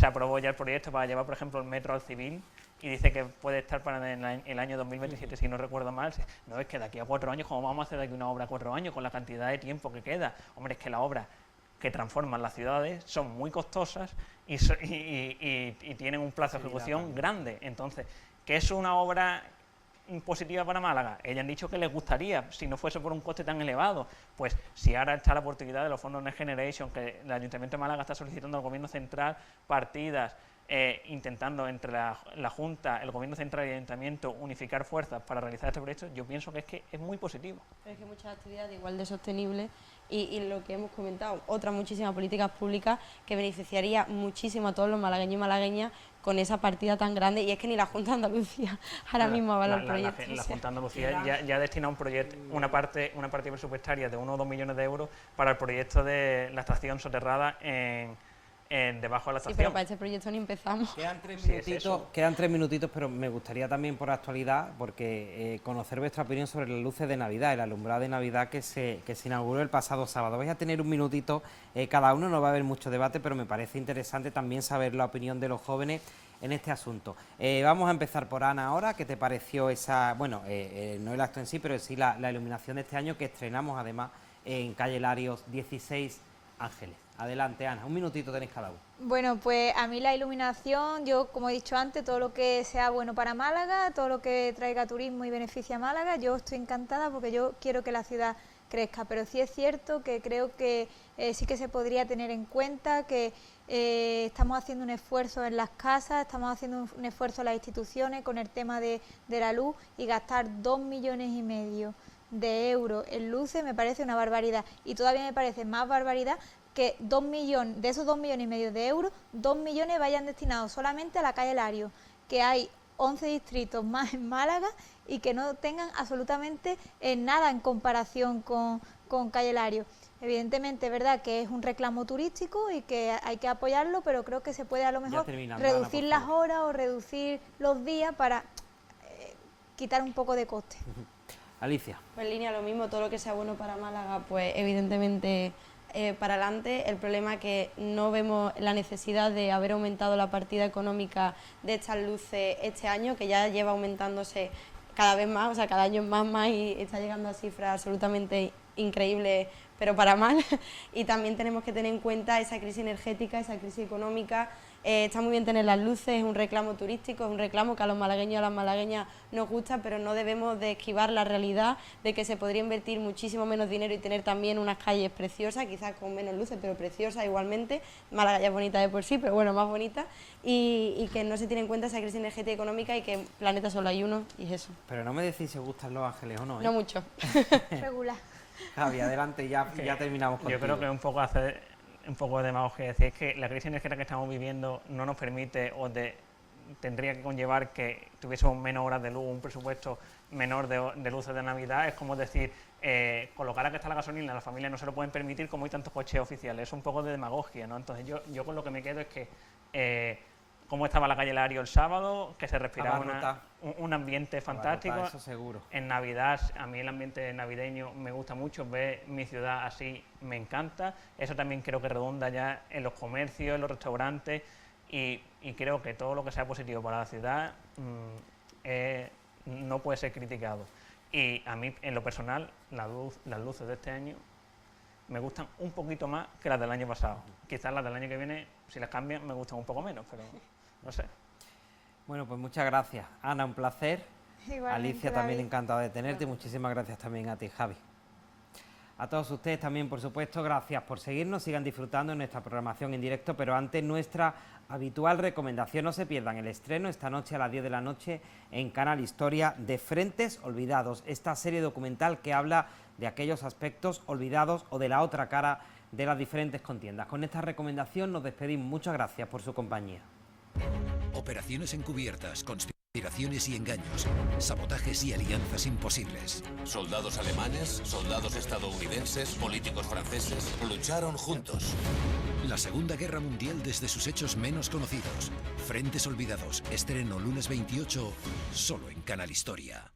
aprobó ya el proyecto para llevar, por ejemplo, el metro al Civil, y dice que puede estar para el año 2027, si no recuerdo mal. No, es que de aquí a 4 años, ¿cómo vamos a hacer de aquí una obra a 4 años con la cantidad de tiempo que queda? Hombre, es que las obras que transforman las ciudades son muy costosas y tienen un plazo de ejecución grande. Entonces, ¿Que es una obra positiva para Málaga? Ellos han dicho que les gustaría, si no fuese por un coste tan elevado. Pues si ahora está la oportunidad de los fondos Next Generation, que el Ayuntamiento de Málaga está solicitando al Gobierno Central partidas, intentando entre la Junta, el Gobierno Central y el Ayuntamiento unificar fuerzas para realizar este proyecto, yo pienso que es muy positivo. Pero es que muchas actividades igual de sostenibles y lo que hemos comentado, otras muchísimas políticas públicas que beneficiaría muchísimo a todos los malagueños y malagueñas con esa partida tan grande, y es que ni la Junta de Andalucía ahora mismo avala el proyecto. La Junta de Andalucía ya ha destinado un proyecto, una parte presupuestaria de 1 o 2 millones de euros para el proyecto de la estación soterrada debajo de la estación. Sí, pero para este proyecto ni empezamos. Quedan 3 minutitos, pero me gustaría también por actualidad, porque conocer vuestra opinión sobre las luces de Navidad, el alumbrado de Navidad que se inauguró el pasado sábado. Vais a tener un minutito cada uno, no va a haber mucho debate, pero me parece interesante también saber la opinión de los jóvenes en este asunto. Vamos a empezar por Ana ahora. ¿Qué te pareció esa, bueno, no el acto en sí, pero sí la iluminación de este año que estrenamos además en calle Larios 16 Ángeles? Adelante, Ana, un minutito tenéis cada uno. Bueno, pues a mí la iluminación, yo como he dicho antes, todo lo que sea bueno para Málaga, todo lo que traiga turismo y beneficie a Málaga, yo estoy encantada porque yo quiero que la ciudad crezca, pero sí es cierto que creo que sí que se podría tener en cuenta que estamos haciendo un esfuerzo en las casas, estamos haciendo un esfuerzo en las instituciones con el tema de la luz, y gastar 2,5 millones de euros en luces me parece una barbaridad, y todavía me parece más barbaridad que 2 millones, de esos 2,5 millones de euros, 2 millones vayan destinados solamente a la calle Larios, que hay 11 distritos más en Málaga y que no tengan absolutamente nada en comparación con calle Larios. Evidentemente es verdad que es un reclamo turístico y que hay que apoyarlo, pero creo que se puede a lo mejor reducir las horas o reducir los días para quitar un poco de coste. Alicia. Pues en línea lo mismo, todo lo que sea bueno para Málaga, pues evidentemente para adelante. El problema es que no vemos la necesidad de haber aumentado la partida económica de estas luces este año, que ya lleva aumentándose cada vez más, o sea, cada año más y está llegando a cifras absolutamente increíbles, pero para mal. Y también tenemos que tener en cuenta esa crisis energética, esa crisis económica. Está muy bien tener las luces, es un reclamo turístico, es un reclamo que a los malagueños y a las malagueñas nos gusta, pero no debemos de esquivar la realidad de que se podría invertir muchísimo menos dinero y tener también unas calles preciosas, quizás con menos luces, pero preciosas igualmente. Málaga ya es bonita de por sí, pero bueno, más bonita, y que no se tiene en cuenta esa crisis energética y económica, y que en planeta solo hay uno, y es eso. Pero no me decís si os gustan Los Ángeles o no, ¿eh? No mucho. Regular. Javi, adelante, ya terminamos contigo. Yo creo que un poco de demagogia decir es que la crisis energética que estamos viviendo no nos permite tendría que conllevar que tuviésemos menos horas de luz, un presupuesto menor de luces de Navidad. Es como decir, colocar a que está la gasolina, las familias no se lo pueden permitir como hay tantos coches oficiales. Es un poco de demagogia, ¿no? Entonces yo con lo que me quedo es que cómo estaba la calle Lario el sábado, que se respiraba un ambiente fantástico. Eso seguro. En Navidad, a mí el ambiente navideño me gusta mucho, ver mi ciudad así me encanta. Eso también creo que redunda ya en los comercios, en los restaurantes, y creo que todo lo que sea positivo para la ciudad no puede ser criticado. Y a mí, en lo personal, las luces de este año me gustan un poquito más que las del año pasado. Quizás las del año que viene, si las cambian, me gustan un poco menos, pero no sé. Bueno, pues muchas gracias. Ana, un placer. Igualmente, Alicia, también David. encantada de tenerte. Muchísimas gracias también a ti, Javi. A todos ustedes también, por supuesto, gracias por seguirnos. Sigan disfrutando de nuestra programación en directo, pero antes nuestra habitual recomendación: no se pierdan el estreno esta noche a las 10 de la noche en Canal Historia de Frentes Olvidados, esta serie documental que habla de aquellos aspectos olvidados o de la otra cara de las diferentes contiendas. Con esta recomendación nos despedimos. Muchas gracias por su compañía. Operaciones encubiertas, conspiraciones y engaños, sabotajes y alianzas imposibles. Soldados alemanes, soldados estadounidenses, políticos franceses, lucharon juntos. La Segunda Guerra Mundial desde sus hechos menos conocidos. Frentes Olvidados, estreno lunes 28, solo en Canal Historia.